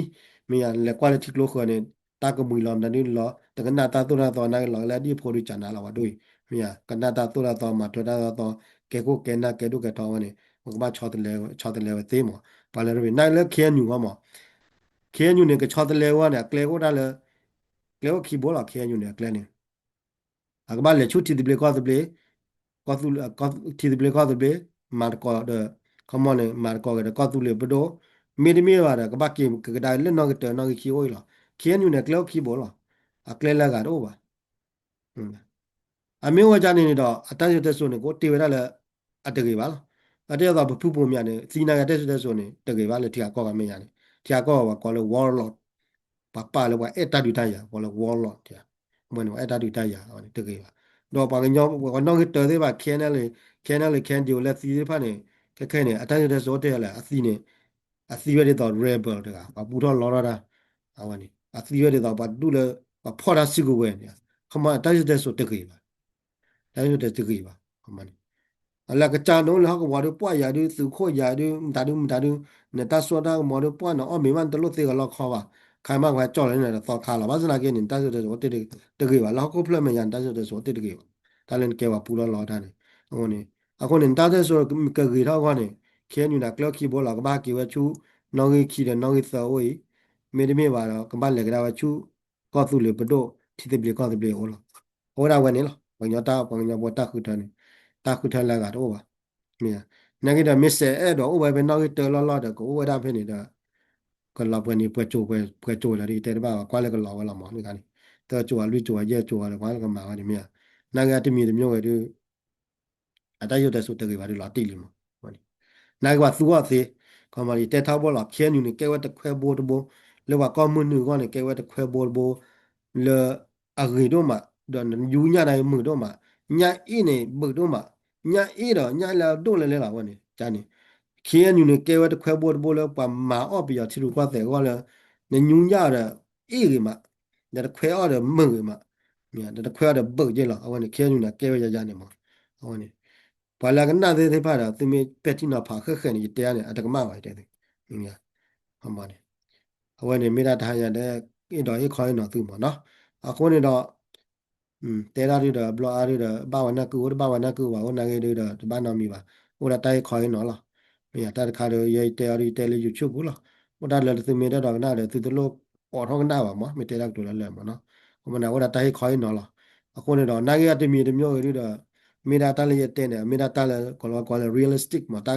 မီယာလက် quality လို့ခေါ်နေတာကမွေလမ်တန်လောတကနာတာတူရတော့နာလောလက်ဒီဖိုရီချန်နာလာဝတူမီယာကနာတာတူရတော့မှာထတာတော့ကဲကိုကဲနာကဲတို့ကတောင်းနေဘကမချောတဲ့လဲသေးမောပါလဲရနိုင်လဲခဲညူဟောမောခဲညူနေကချောတဲ့လဲဝါနဲ့ကလဲကိုတာလဲကလဲကိုခီဘောလာခဲညူနေကလဲနေ akbal chu ti dible ko tu ti dible ko dible mar ko de common mar ko de ko tu le bdo mi de mi wa de ka ba ki ka da le no ke no ki oi la ki nu ne klo ki bo la a kle la ga do ba a mi wa ja ni do a ta yu de so ne ko ti wa da le a de ge ba la a de da bu pu pu mi ne si na ga de so ne de ge ba le ti a ko ga mi ya ne ti a ko wa ko le warlord ပါလေကွာအဲ့တတူတရဘောလေ warlord တဲ့မင်းအဲ့တတူတရဟောတကယ်ပါတော့ပါကညောတော့တော်သေးပါခဲနယ်လေခဲဒီလက်စီဖာနေခဲနေအတိုင်းတဲ့ဇောတဲ့လေအစီရတဲ့တော့ rebel တကဘာပူတော့လော်တာဟောနေအစီရတဲ့တော့ဘာတူလေဖော်တာစီကိုဝဲနေခမအတိုင်းတဲ့ဆိုတကယ်ပါတိုင်းတဲ့တကယ်ပါခမနေအလကကြတော့လေဟောကဘာတော့ပွားရတဲ့သူခို့ရတဲ့ဒါတို့နေတာဆိုတာမော်တော့ပွားနော်အမေမန်တလို့သေးကလောက်ခေါ်ပါ 开嘛快找人来了，早卡了，把是那给人，但是的我这个吧，老公不能样，但是的说这个，当然给我补了老大呢，我呢，啊可能大家说个他话呢，看你那个起波了，个把给我出，那个起的那个稍微，没完了，个把那个他出，告诉你不多，提的别告诉别我了，我那问你了，我打回他呢，打回他那个多吧，没有，那个的没事，哎，多我外边那个得了的，我那边的。ก็เราเพื่อนนี่เพื่อโจแล้วดิแต่บ้ากว่าแล้วก็รอว่าเราหมอนี่กันนี่แต่โจลุยโจเย่โจอะไรกว่าแล้วก็มาว่านี่เมียนั่งก็ที่มีแต่မျိုးတွေအတရွတ်တဲ့ဆိုတကယ်ပါလို့လာတိလိမဟုတ်နိုင်ကသူကသေးကမရီတက်ထားဘောလာဖြဲညူနေကဲဝတ်တခွဲဘောတဘောလောကကောမွန်နူကလည်းကဲဝတ်တခွဲဘောဘောလေအဂီတော့မှာဒန်ယူညာနိုင်မှုတော့မှာညာအင်းနေဘုတော့မှာညာအေးတော့ညာလာတော့လဲလာဝနေဂျာနေခေညူနေကဲဝတ်တခွဲဘောတဘောလောပါမာအော့ပြရချီလူကတဲ့ကောလည်းနေညူညာတဲ့အေးကမှာတဲ့ခွဲအော်တဲ့မှုကမှာမြတ်တဲ့ခွဲအော်တဲ့ဘုတ်ကြလားအဝနေခေညူနေကဲဝတ်ရနေမှာအဝနေ ဘာလာကနာသေးဖာတာသူမေပက်တိနာဖာခက်ခဲနေတရားနေအတကမပါတဲ့ငါဟမ်ပါတယ်အဝနေမိတာထားရတဲ့ဣတော်ဤခေါ်နေတော့သူမနော်အခုနေတော့တဲရာရီတော့ဘလောအားရီတော့ဘာဝနာကူဘာဝနာကေတော့တဘာနာမီပါဟိုတာတိုက်ခေါ်နေတော့လားမြတ်တာခါတော့ရေးတဲရီတဲလီ YouTube ဘူးလားဟိုတာလည်းသူမေတော့နာတယ်သူတို့လို့အော်ထောင်းနာပါမမေတဲရာတို့လည်းမနော်ဟိုမနာဟိုတာတိုက်ခေါ်နေတော့လားအခုနေတော့နာကေတမီတမျိုးရီတော့ မေတာတလည်းရတဲ့နေမေတာတလည်းကော realistic မှာတ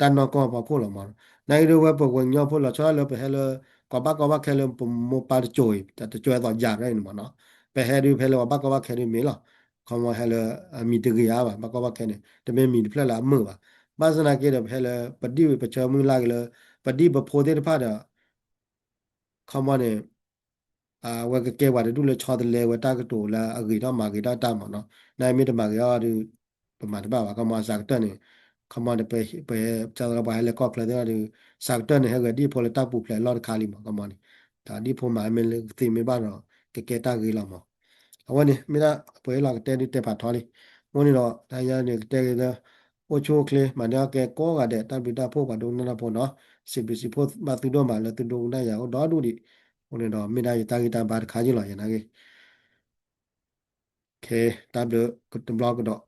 န်တော့ကောပါခိုးလို့မှာနိုင်ရဝဲပကွညောဖို့လာချာလည်းပဲဟဲလကဘာခဲလပမပါချိုတတကျွဲတော့ကြာရဲနေမှာနော်ပဲဟဲဒီဖဲလကဘာခဲနေမီလားခေါမဟဲလမီတကရပါကဘာခဲနေတမဲမီဖလက်လာမှုပါဘာစနာကေတဲ့ဖဲလပတိပချမှုလာကလပတိဘဖိုတဲ့ဖာတာခေါမနေဝက်ကကဲဝါတူလေချောတယ်လေဝတာကတူလာအဂီတော့မာဂီတာတာမနော်နိုင်မီတမာဂီယာဒီပမာတဘာကမစားတဲ့နေခမတဲ့ပဲချာတော့ဘာလေကော့ကလေတဲ့စားတဲ့နေဟဲ့ဒီပေါ်လက်တပ်ပူဖလေလော်ခါလီမကမနီဒါဒီပေါ်မှာအမေလေသိမေပါတော့ကဲတာဂီလာမအဝနေမိသားပွဲလာတဲ့တဲ့ပါထော်လီမနီတော့တရားနေတဲ့โอโชเคลมันเนี่ยแกก็กะတဲ့တပိတာဖို့ပါတော့နာဖို့နော်စီပီစီဖို့မတူတော့မှလည်းတူတူနဲ့ရအောင်တော့ဒူဒီဟိုနေတော့မိသားရတာဂီတာပါခါကြီးလာရနာကေโอเคတပ်လို့ကတ်ဘလော့ကတော့